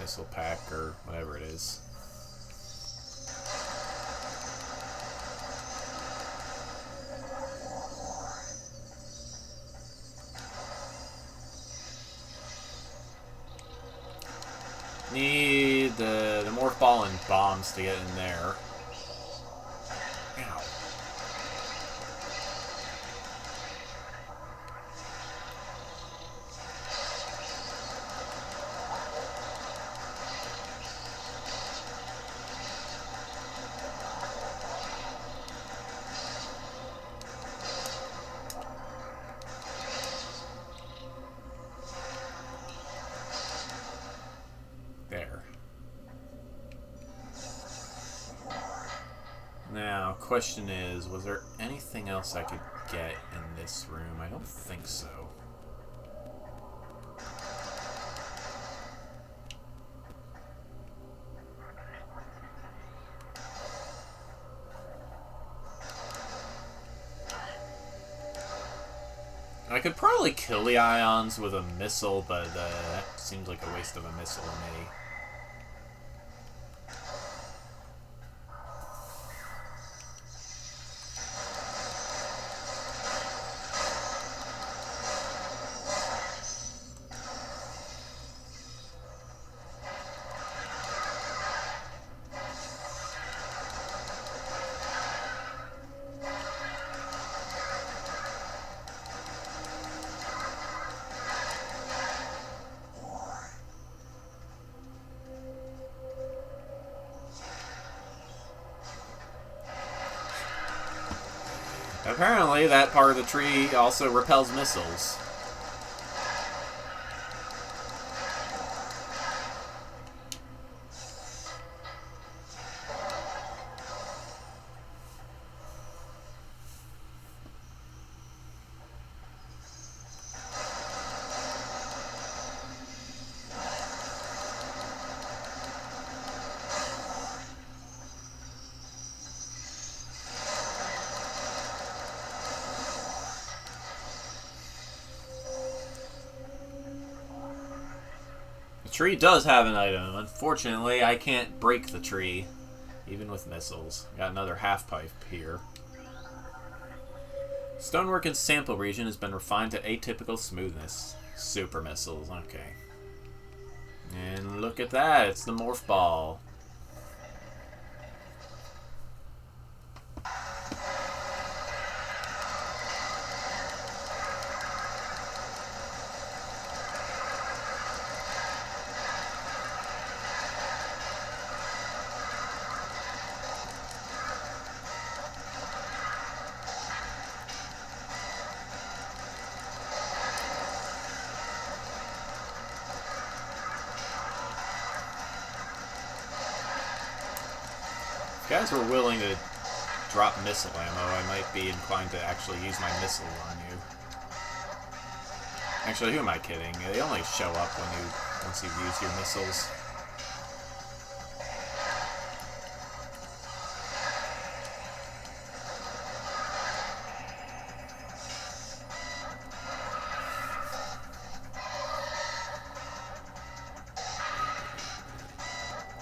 missile pack or whatever it is. Need the morph ball and bombs to get in there. Ow. There. Now, question is, was there anything else I could get in this room? I don't think so. I could probably kill the ions with a missile, but that seems like a waste of a missile to me. apparently that part of the tree also repels missiles. The tree does have an item. Unfortunately, I can't break the tree, even with missiles. Got another half pipe here. Stonework in sample region has been refined to atypical smoothness. Super missiles, okay. And look at that, it's the morph ball. If guys were willing to drop missile ammo, I might be inclined to actually use my missile on you. Actually, who am I kidding? They only show up once you've used your missiles.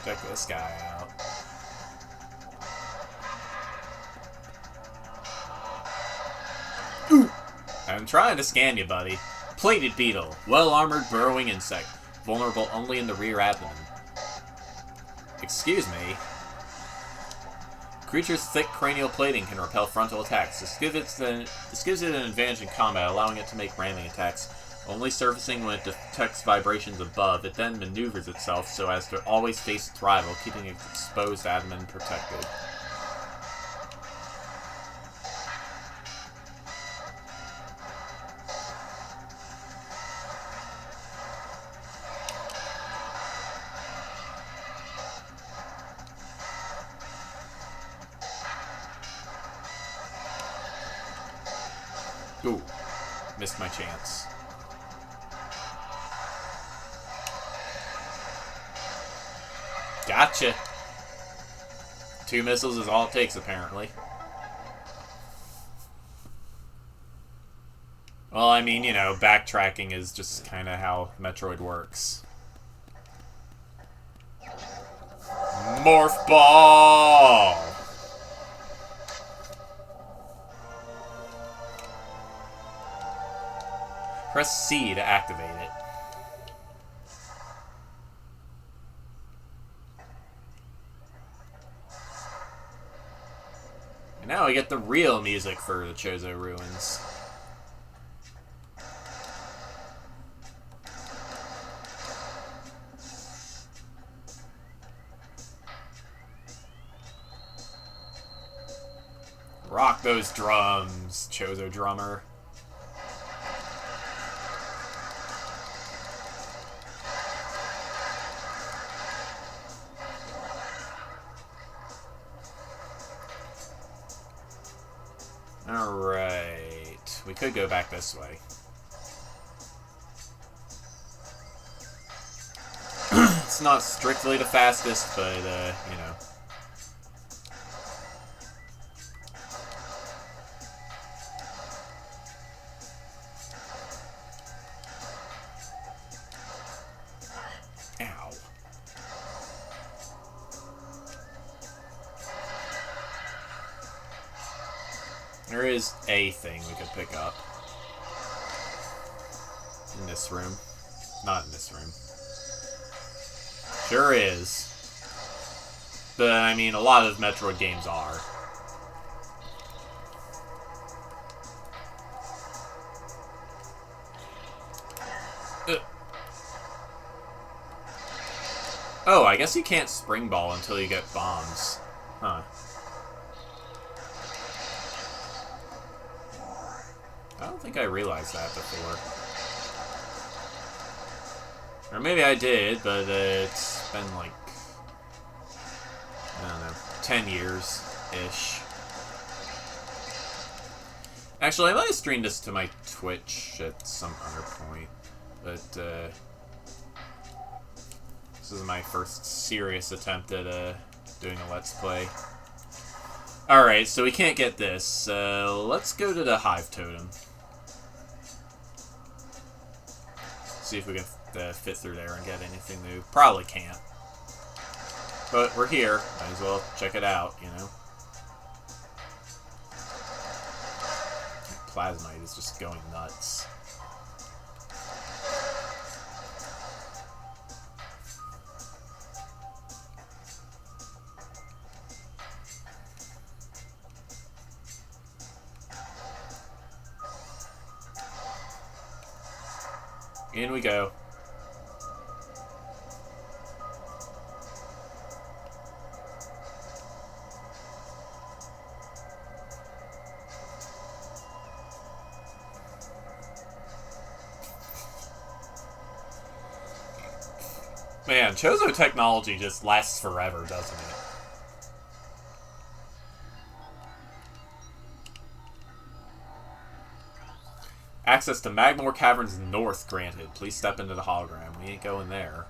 Check this guy out. Ooh. I'm trying to scan you, buddy. Plated beetle. Well-armored burrowing insect. Vulnerable only in the rear abdomen. Excuse me. Creature's thick cranial plating can repel frontal attacks. This gives it an advantage in combat, allowing it to make ramming attacks. Only surfacing when it detects vibrations above. It then maneuvers itself so as to always face its rival, keeping its exposed abdomen protected. Ooh, missed my chance. Gotcha. 2 missiles is all it takes, apparently. Well, I mean, you know, backtracking is just kind of how Metroid works. Morph ball! Press C to activate it. And now we get the real music for the Chozo Ruins. Rock those drums, Chozo drummer. Alright. We could go back this way. It's not strictly the fastest, but, you know. Ow. There is a thing we could pick up. In this room. Not in this room. Sure is. But, I mean, a lot of Metroid games are. Oh, I guess you can't spring ball until you get bombs. Huh. think I realized that before. Or maybe I did, but it's been like, I don't know, 10 years-ish. Actually, I might have streamed this to my Twitch at some other point, but this is my first serious attempt at doing a Let's Play. Alright, so we can't get this. Let's go to the Hive Totem. See if we can fit through there and get anything new. Probably can't. But we're here. Might as well check it out, you know. Plasmite is just going nuts. In we go. Man, Chozo technology just lasts forever, doesn't it? Access to Magmore Caverns North granted. Please step into the hologram. We ain't going there.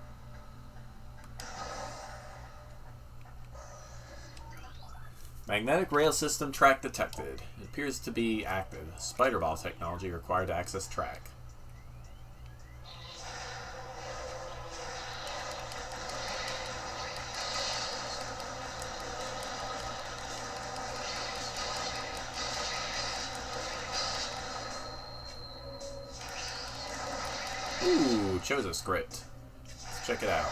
Magnetic rail system track detected. It appears to be active. Spider ball technology required to access track. Ooh, Chozo script. Let's check it out.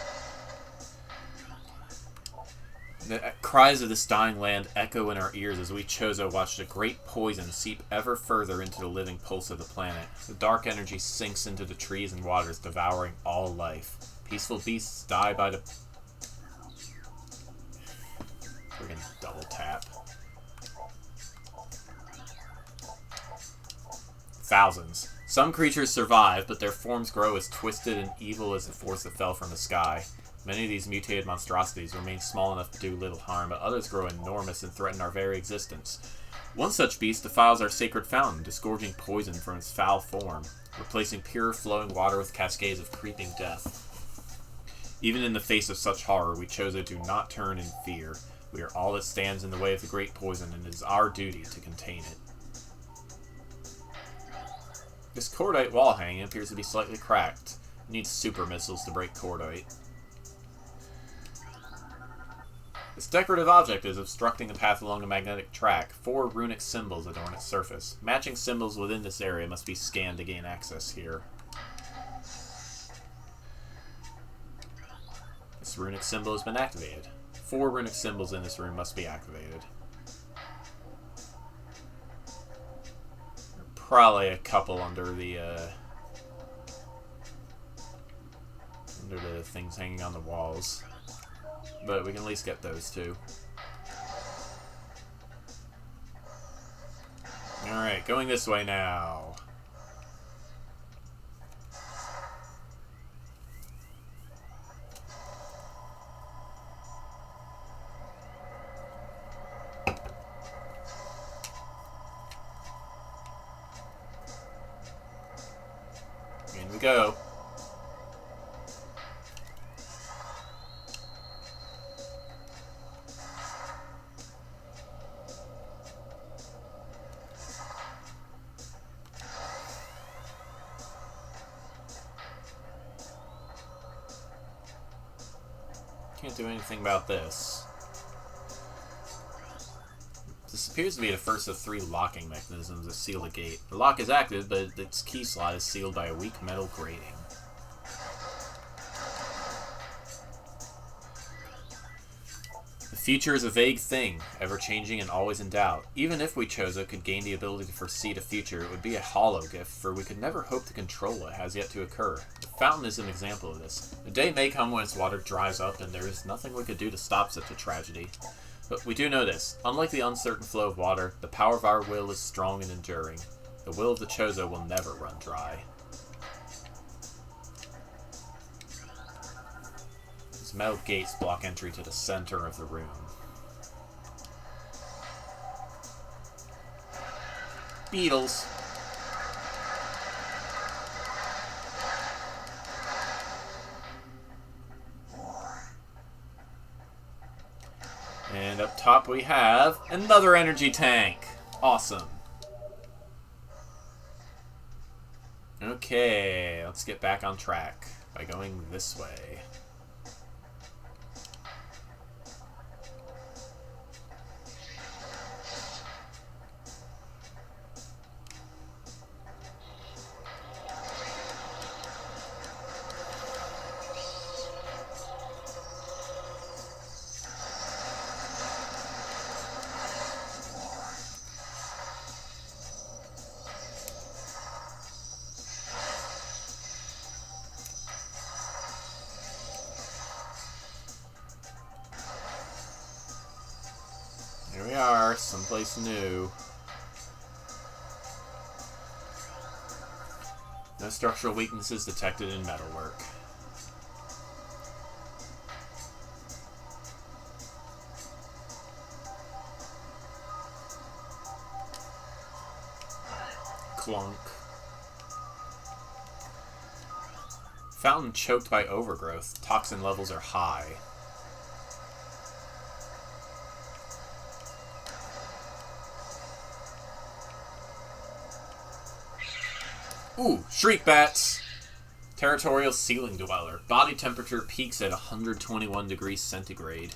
The cries of this dying land echo in our ears as we Chozo watched a great poison seep ever further into the living pulse of the planet. The dark energy sinks into the trees and waters, devouring all life. Peaceful beasts die by the... Friggin' double tap. Thousands. Some creatures survive, but their forms grow as twisted and evil as the force that fell from the sky. Many of these mutated monstrosities remain small enough to do little harm, but others grow enormous and threaten our very existence. One such beast defiles our sacred fountain, disgorging poison from its foul form, replacing pure flowing water with cascades of creeping death. Even in the face of such horror, we Chozo do not turn in fear. We are all that stands in the way of the great poison, and it is our duty to contain it. This cordite wall hanging appears to be slightly cracked. It needs super missiles to break cordite. This decorative object is obstructing the path along the magnetic track. 4 runic symbols adorn its surface. Matching symbols within this area must be scanned to gain access here. This runic symbol has been activated. 4 runic symbols in this room must be activated. Probably a couple under the things hanging on the walls, but we can at least get those 2. Alright, going this way now. In we go. Can't do anything about this. This appears to be the first of 3 locking mechanisms that seal the gate. The lock is active, but its key slot is sealed by a weak metal grating. The future is a vague thing, ever-changing and always in doubt. Even if we Chozo could gain the ability to foresee the future, it would be a hollow gift, for we could never hope to control what has yet to occur. The fountain is an example of this. A day may come when its water dries up, and there is nothing we could do to stop such a tragedy. But we do know this. Unlike the uncertain flow of water, the power of our will is strong and enduring. The will of the Chozo will never run dry. These metal gates block entry to the center of the room. Beetles. And up top we have another energy tank. Awesome. Okay, let's get back on track by going this way. Here we are, someplace new. No structural weaknesses detected in metalwork. Clunk. Fountain choked by overgrowth. Toxin levels are high. Ooh, shriek bats! Territorial ceiling dweller. Body temperature peaks at 121 degrees centigrade.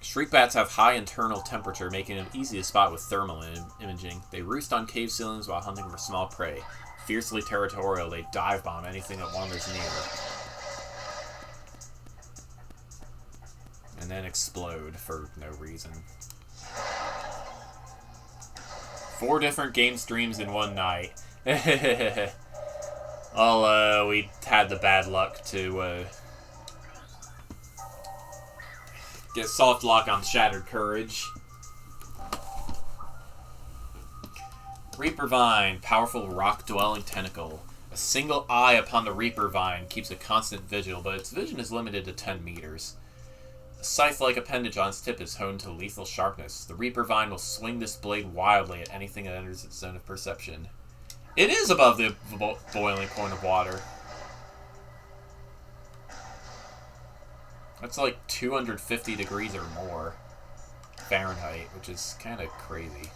Shriek bats have high internal temperature, making them easy to spot with thermal imaging. They roost on cave ceilings while hunting for small prey. Fiercely territorial, they dive bomb anything that wanders near. And then explode for no reason. 4 different game streams in one night. Well, we had the bad luck to get soft lock on Shattered Courage. Reaper Vine, powerful rock-dwelling tentacle. A single eye upon the Reaper Vine keeps a constant vigil, but its vision is limited to 10 meters. A scythe-like appendage on its tip is honed to lethal sharpness. The Reaper Vine will swing this blade wildly at anything that enters its zone of perception. It is above the boiling point of water. That's like 250 degrees or more Fahrenheit, which is kind of crazy.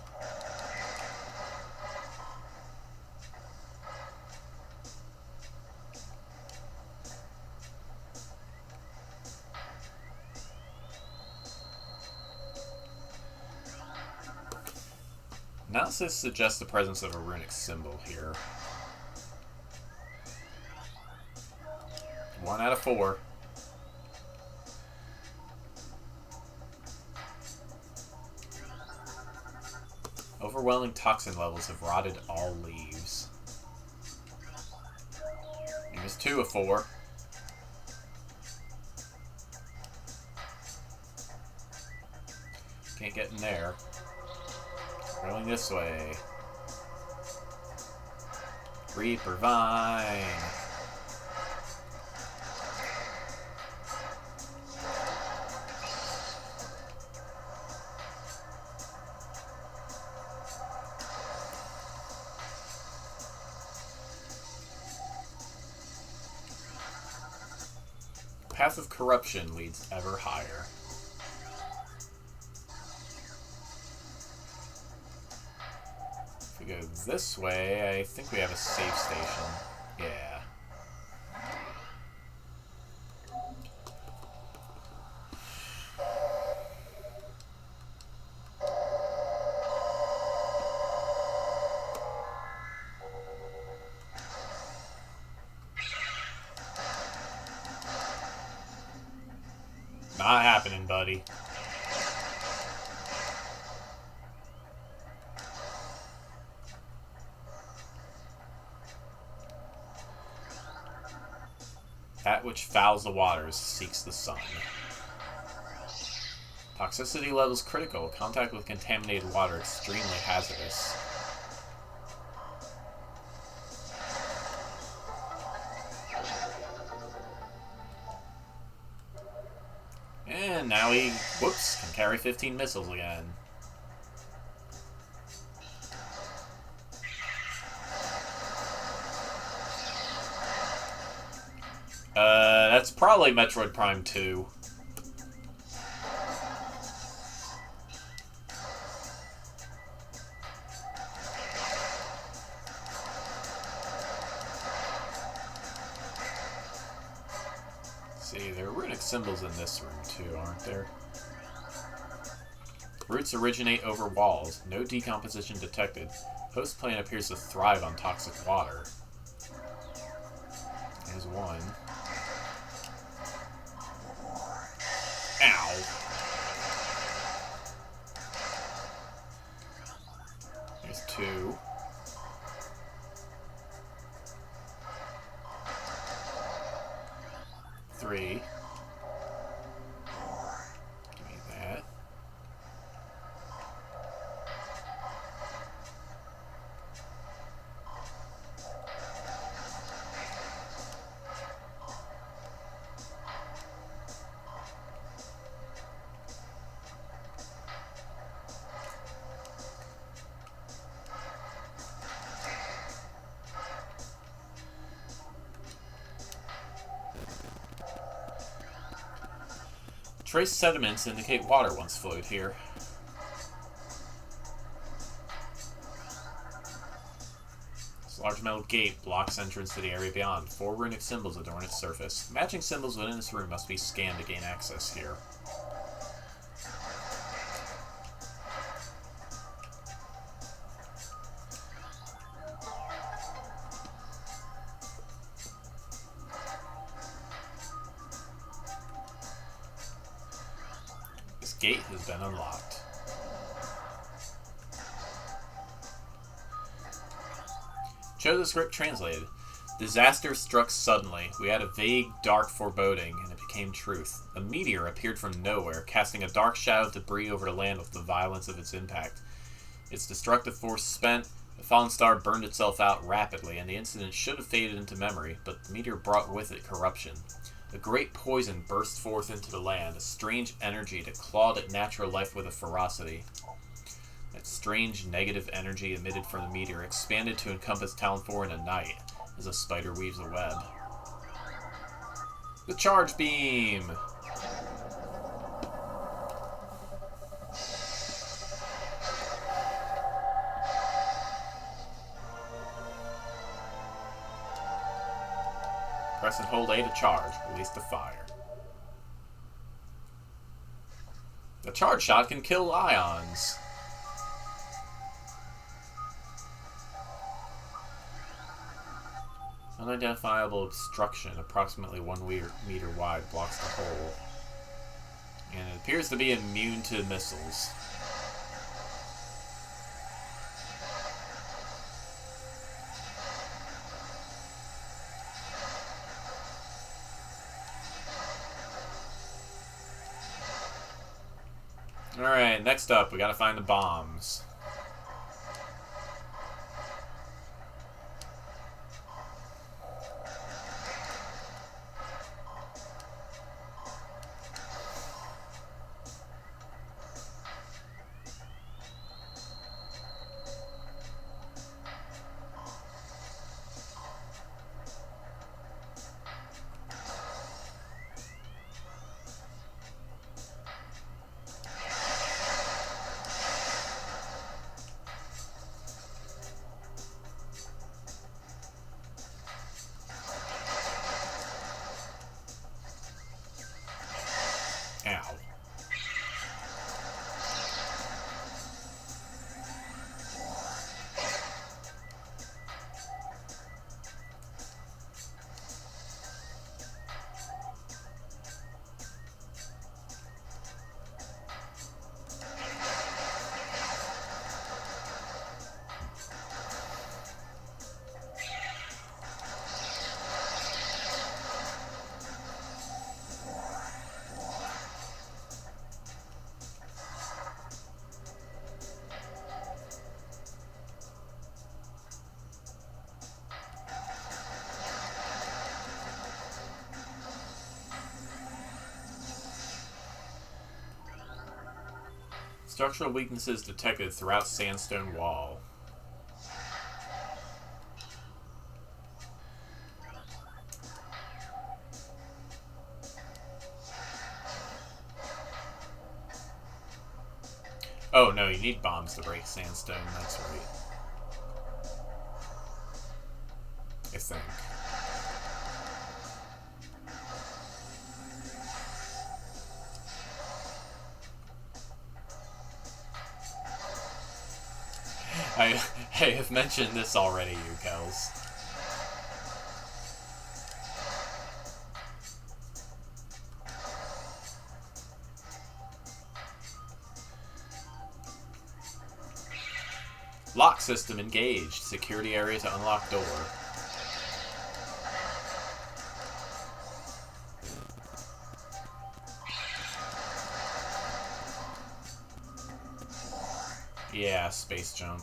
Analysis suggests the presence of a runic symbol here. 1 out of 4. Overwhelming toxin levels have rotted all leaves. Minus 2 of 4. Can't get in there. Going this way. Reaper Vine. Path of corruption leads ever higher. If we go this way, I think we have a safe station. Yeah. Not happening, buddy. That which fouls the waters seeks the sun. Toxicity levels critical. Contact with contaminated water extremely hazardous. And now he, whoops, can carry 15 missiles again. That's probably Metroid Prime 2. See, there are runic symbols in this room too, aren't there? Roots originate over walls. No decomposition detected. Host plant appears to thrive on toxic water. There's one. Ow. There's two. Three. Give me that. Trace sediments indicate water once flowed here. This large metal gate blocks entrance to the area beyond. 4 runic symbols adorn its surface. Matching symbols within this room must be scanned to gain access here. Gate has been unlocked. Show the script translated. Disaster struck suddenly. We had a vague, dark foreboding, and it became truth. A meteor appeared from nowhere, casting a dark shadow of debris over the land with the violence of its impact. Its destructive force spent, the fallen star burned itself out rapidly, and the incident should have faded into memory, but the meteor brought with it corruption. A great poison burst forth into the land, a strange energy that clawed at natural life with a ferocity. That strange negative energy emitted from the meteor expanded to encompass Town 4 in a night, as a spider weaves a web. The charge beam! Press and hold A to charge. Release the fire. The charge shot can kill ions. Unidentifiable obstruction, approximately 1 meter wide, blocks the hole. And it appears to be immune to missiles. Alright, next up, we gotta find the bombs. Structural weaknesses detected throughout sandstone wall. Oh, no, you need bombs to break sandstone. That's right. I think. I have mentioned this already, you Kels. Lock system engaged. Security area to unlock door. Yeah, space jump.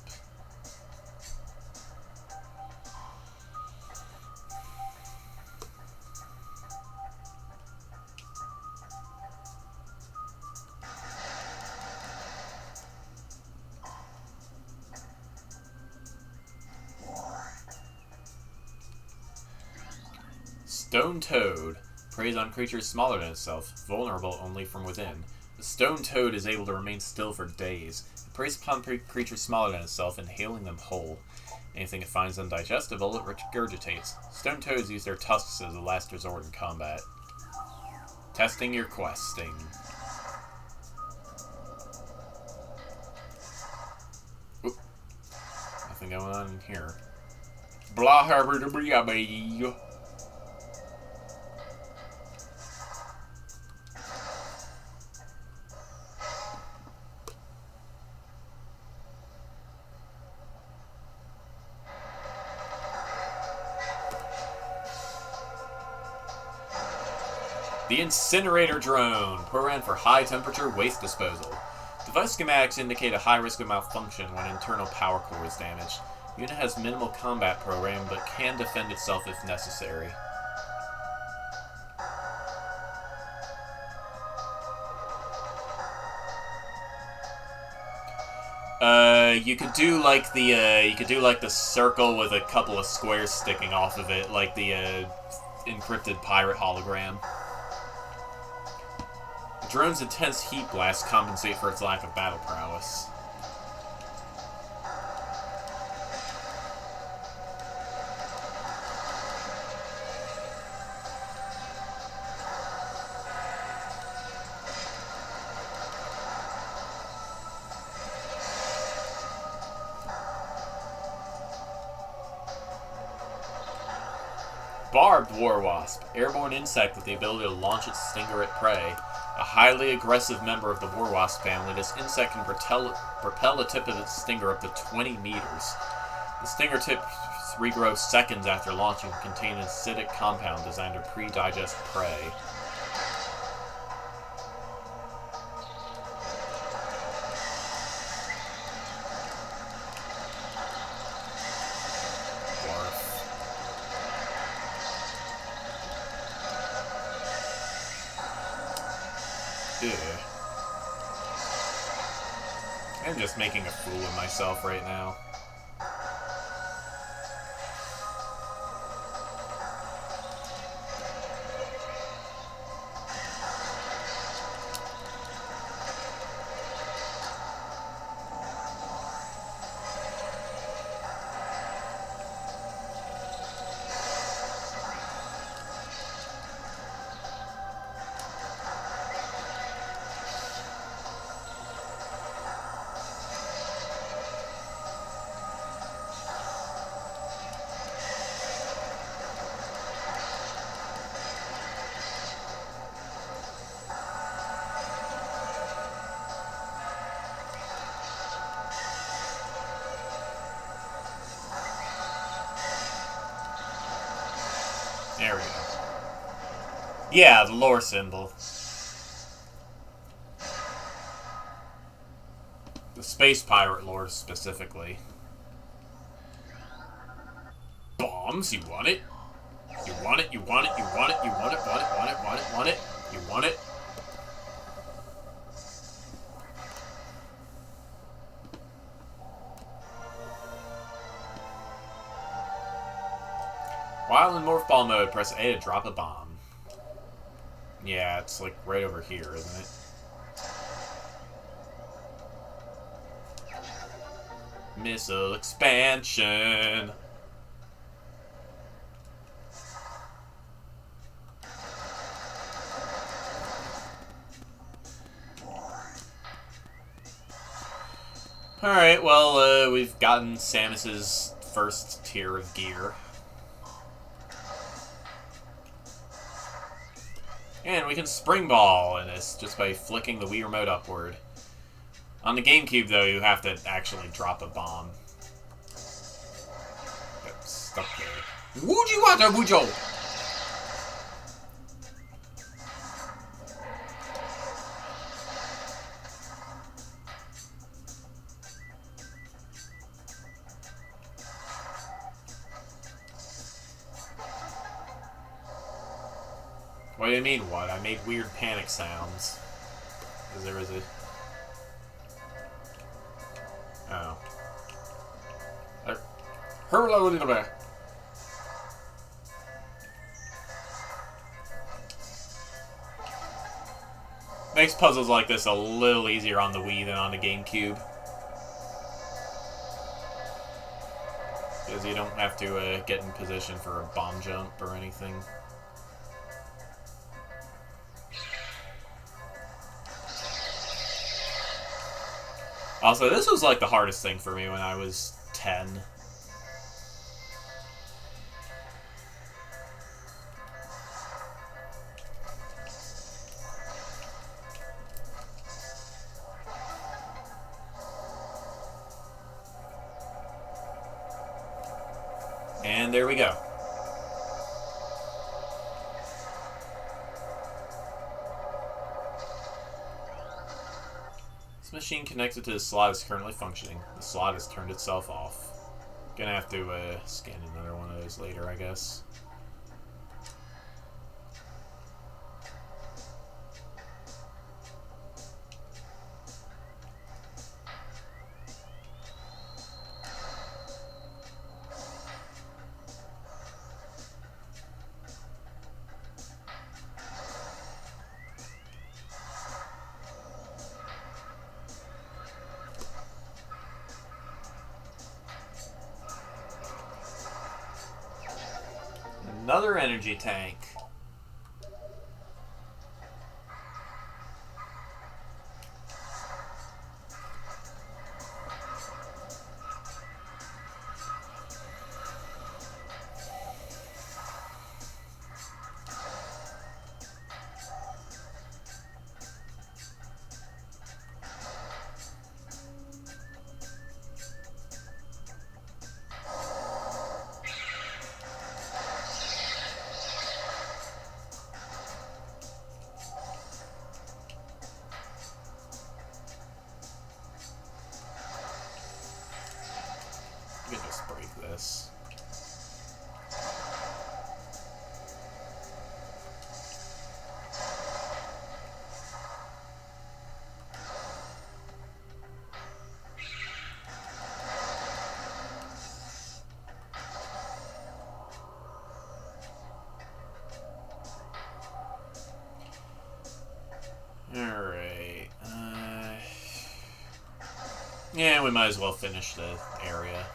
Stone Toad preys on creatures smaller than itself, vulnerable only from within. The stone toad is able to remain still for days. It preys upon creatures smaller than itself, inhaling them whole. Anything it finds undigestible, it regurgitates. Stone toads use their tusks as a last resort in combat. Testing your questing. Oop. Nothing going on in here. Blah harbor de briabe. The Incinerator Drone, programmed for high-temperature waste disposal. Device schematics indicate a high risk of malfunction when internal power core is damaged. Unit has minimal combat program, but can defend itself if necessary. You could do like the circle with a couple of squares sticking off of it, like the encrypted pirate hologram. The drone's intense heat blasts compensate for its lack of battle prowess. Barbed War Wasp, airborne insect with the ability to launch its stinger at prey. A highly aggressive member of the War Wasp family, this insect can propel the tip of its stinger up to 20 meters. The stinger tip regrows seconds after launching and contains an acidic compound designed to pre-digest prey. I'm just making a fool of myself right now. There we go. Yeah, the lore symbol. The space pirate lore specifically. Bombs, you want it? You want it, you want it, you want it, you want it, want it, want it, want it, want it, you want it? While in Morph Ball mode, press A to drop a bomb. Yeah, it's like right over here, isn't it? Missile expansion. Alright, well, we've gotten Samus's first tier of gear. And we can spring ball in this just by flicking the Wii Remote upward. On the GameCube, though, you have to actually drop a bomb. Get stuck there. Wooji wata wujo! What do you mean, what? I made weird panic sounds. Because there was a... Oh. Hello, little bit. Makes puzzles like this a little easier on the Wii than on the GameCube. Because you don't have to get in position for a bomb jump or anything. Also, this was like the hardest thing for me when I was 10. And there we go. This machine connected to the slot is currently functioning. The slot has turned itself off. Gonna have to scan another one of those later, I guess. Another energy tank. You can just break this. Alright. Yeah, we might as well finish the area.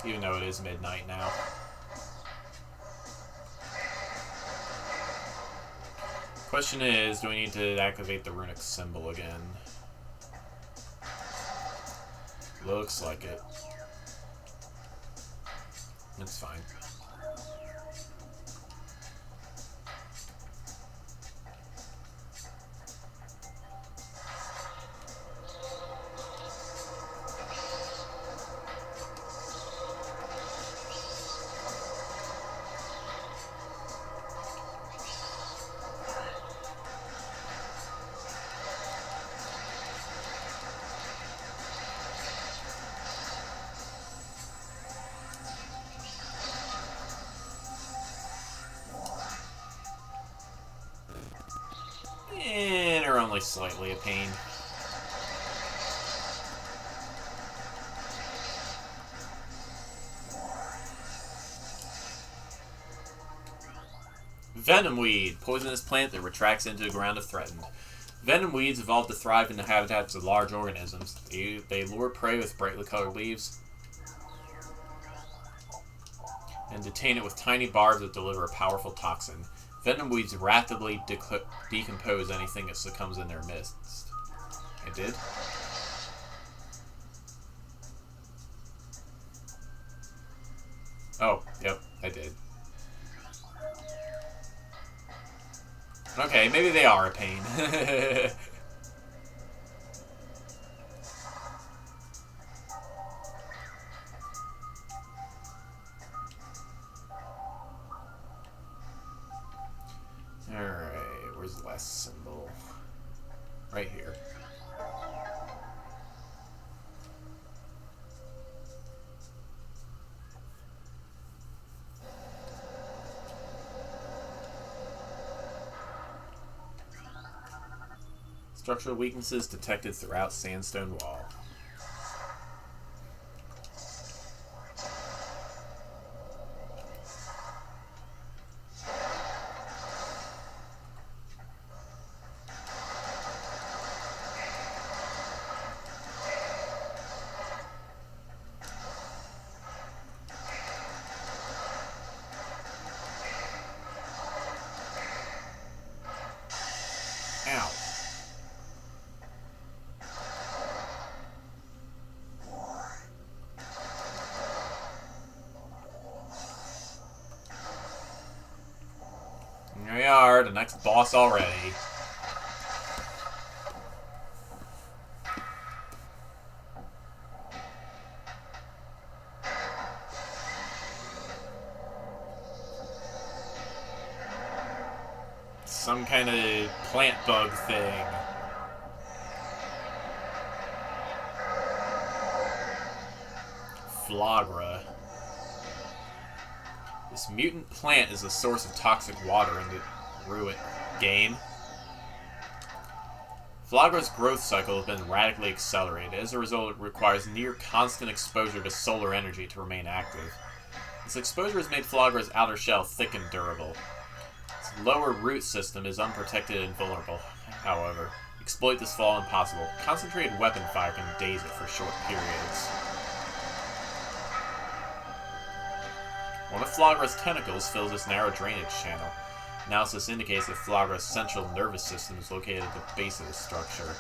Even though it is midnight now. Question is, do we need to activate the runic symbol again? Looks like it. It's fine. And are only slightly a pain. Venom weed. Poisonous plant that retracts into the ground if threatened. Venom weeds evolved to thrive in the habitats of large organisms. They lure prey with brightly colored leaves and detain it with tiny barbs that deliver a powerful toxin. Venom weeds rapidly decompose anything that succumbs in their midst. It did? Oh, yep, I did. Okay, maybe they are a pain. Alright, where's the last symbol? Right here. Structural weaknesses detected throughout sandstone wall. Ow. Here we are, the next boss already. Some kind of plant bug thing. Flagra. This mutant plant is a source of toxic water in the Ruin game. Flagra's growth cycle has been radically accelerated. As a result, it requires near constant exposure to solar energy to remain active. This exposure has made Flagra's outer shell thick and durable. Its lower root system is unprotected and vulnerable. However, exploit this flaw impossible. Concentrated weapon fire can daze it for short periods. One of Flagra's tentacles fills this narrow drainage channel. Analysis indicates that Flagra's central nervous system is located at the base of the structure.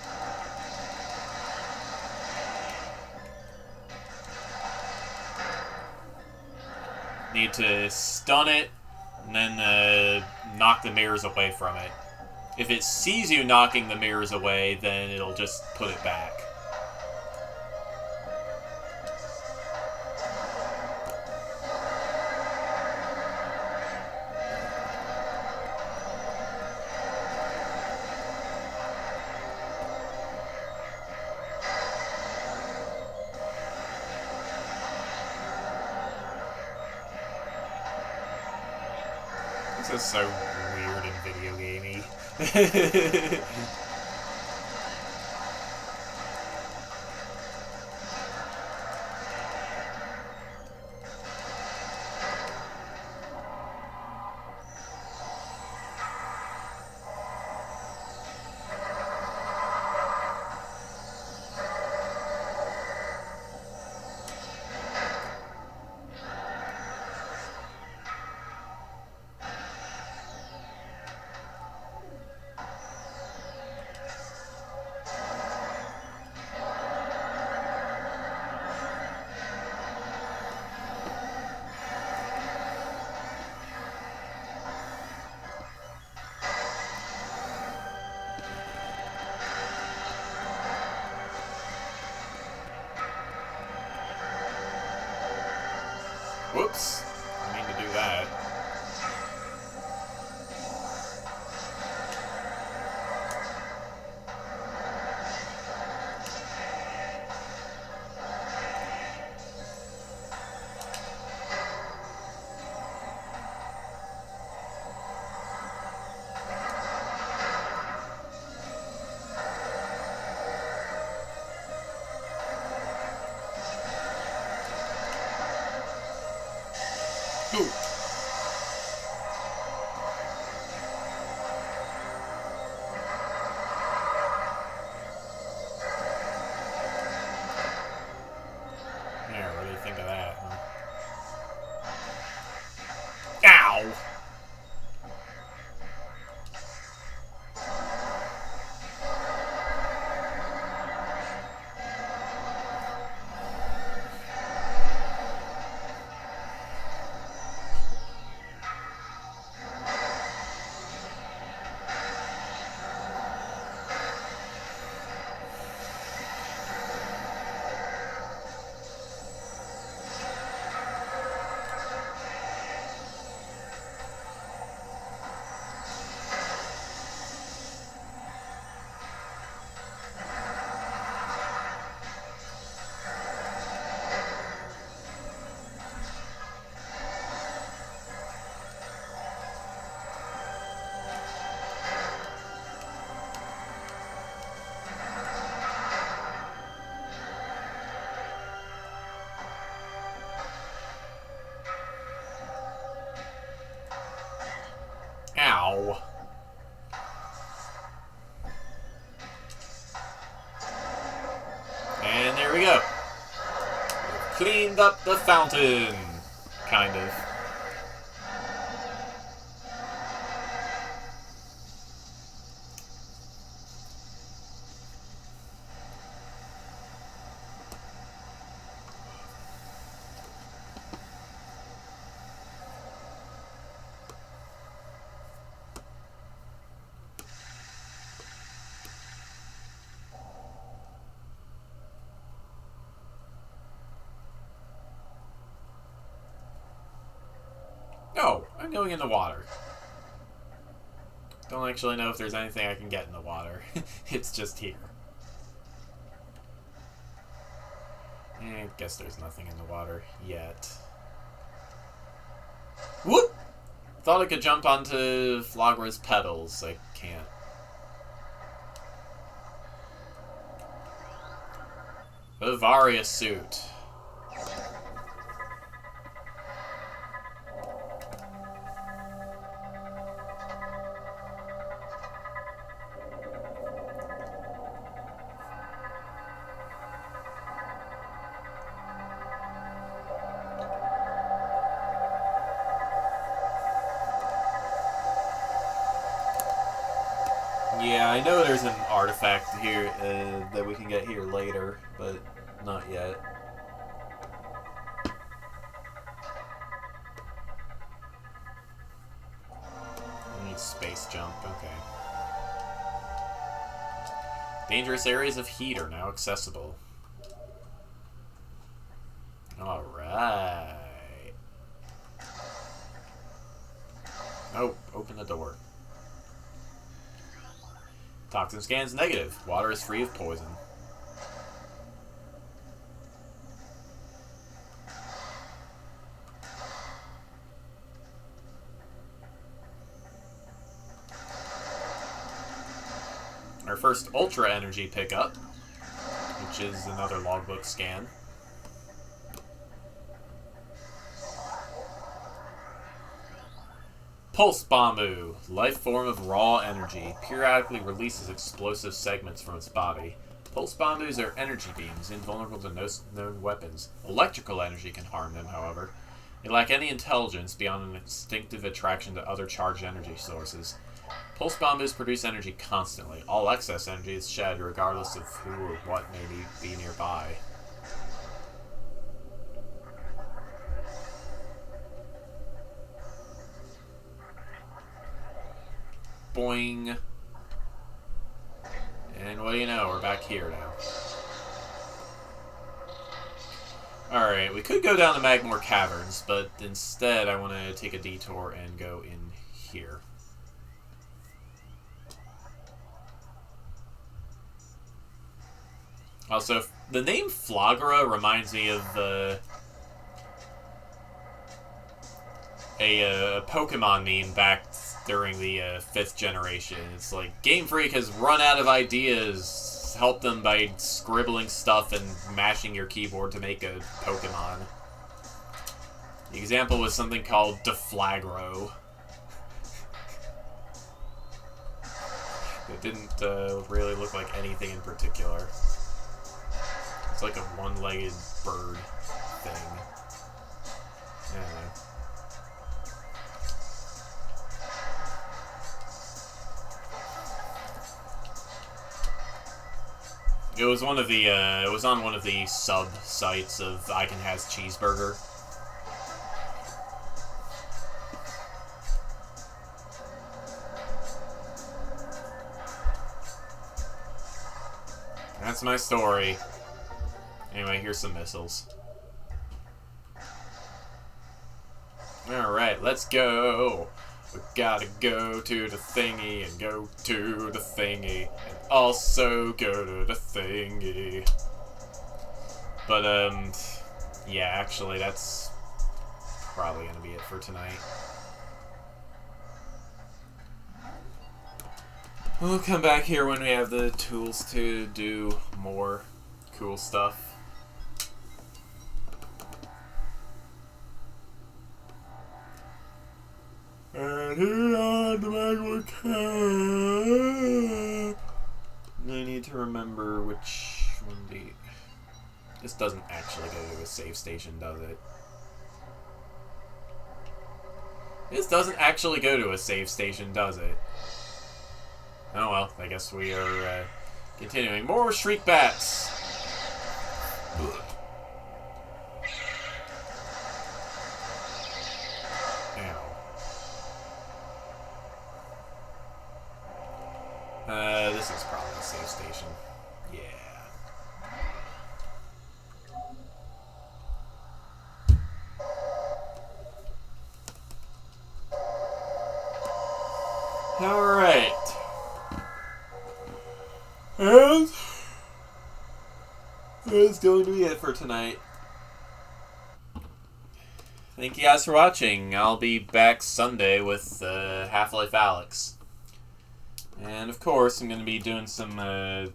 Need to stun it, and then knock the mirrors away from it. If it sees you knocking the mirrors away, then it'll just put it back. This is so weird and video gamey. Whoops. I mean to do that. Ooh. cleaned up the fountain. Kind of. No, I'm going in the water. Don't actually know if there's anything I can get in the water. It's just here. I guess there's nothing in the water yet. Whoop! Thought I could jump onto Flagra's pedals. I can't. Bavaria suit. Yeah, I know there's an artifact here that we can get here later, but not yet. I need space jump, okay. Dangerous areas of heat are now accessible. Alright. Oh, open the door. Toxin scans negative. Water is free of poison. Our first Ultra Energy pickup, which is another logbook scan. Pulse Bamboo, life form of raw energy, periodically releases explosive segments from its body. Pulse Bamboos are energy beams, invulnerable to known weapons. Electrical energy can harm them, however. They lack any intelligence beyond an instinctive attraction to other charged energy sources. Pulse Bamboos produce energy constantly. All excess energy is shed regardless of who or what may be nearby. Boing. And what do you know, we're back here now. Alright, we could go down to Magmore Caverns, but instead I want to take a detour and go in here. Also, the name Flagra reminds me of a Pokemon meme back during the 5th generation. It's like, Game Freak has run out of ideas. Help them by scribbling stuff and mashing your keyboard to make a Pokemon. The example was something called Deflagro. It didn't really look like anything in particular. It's like a one-legged bird thing. Anyway. It was one of the, it was on one of the sub-sites of Icon Has Cheeseburger. That's my story. Anyway, here's some missiles. Alright, let's go! We gotta go to the thingy and go to the thingy and also go to the thingy. But, yeah, actually, that's probably gonna be it for tonight. We'll come back here when we have the tools to do more cool stuff. And here on the Magmore Cave, I need to remember which one This doesn't actually go to a save station, does it? This doesn't actually go to a save station, does it? Oh well, I guess we are continuing. More Shriek Bats! This is probably a save station. Yeah. Alright. And that's going to be it for tonight. Thank you guys for watching. I'll be back Sunday with Half-Life Alyx. And of course, I'm going to be doing some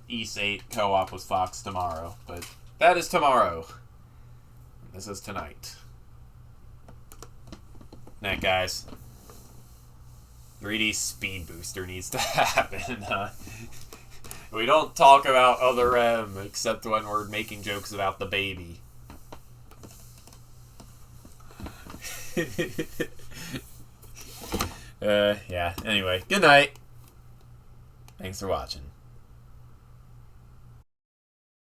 Ys 8 co-op with Fox tomorrow. But that is tomorrow. This is tonight. Night, guys. 3D Speed Booster needs to happen. We don't talk about Other M except when we're making jokes about the baby. Yeah, anyway, good night. Thanks for watching.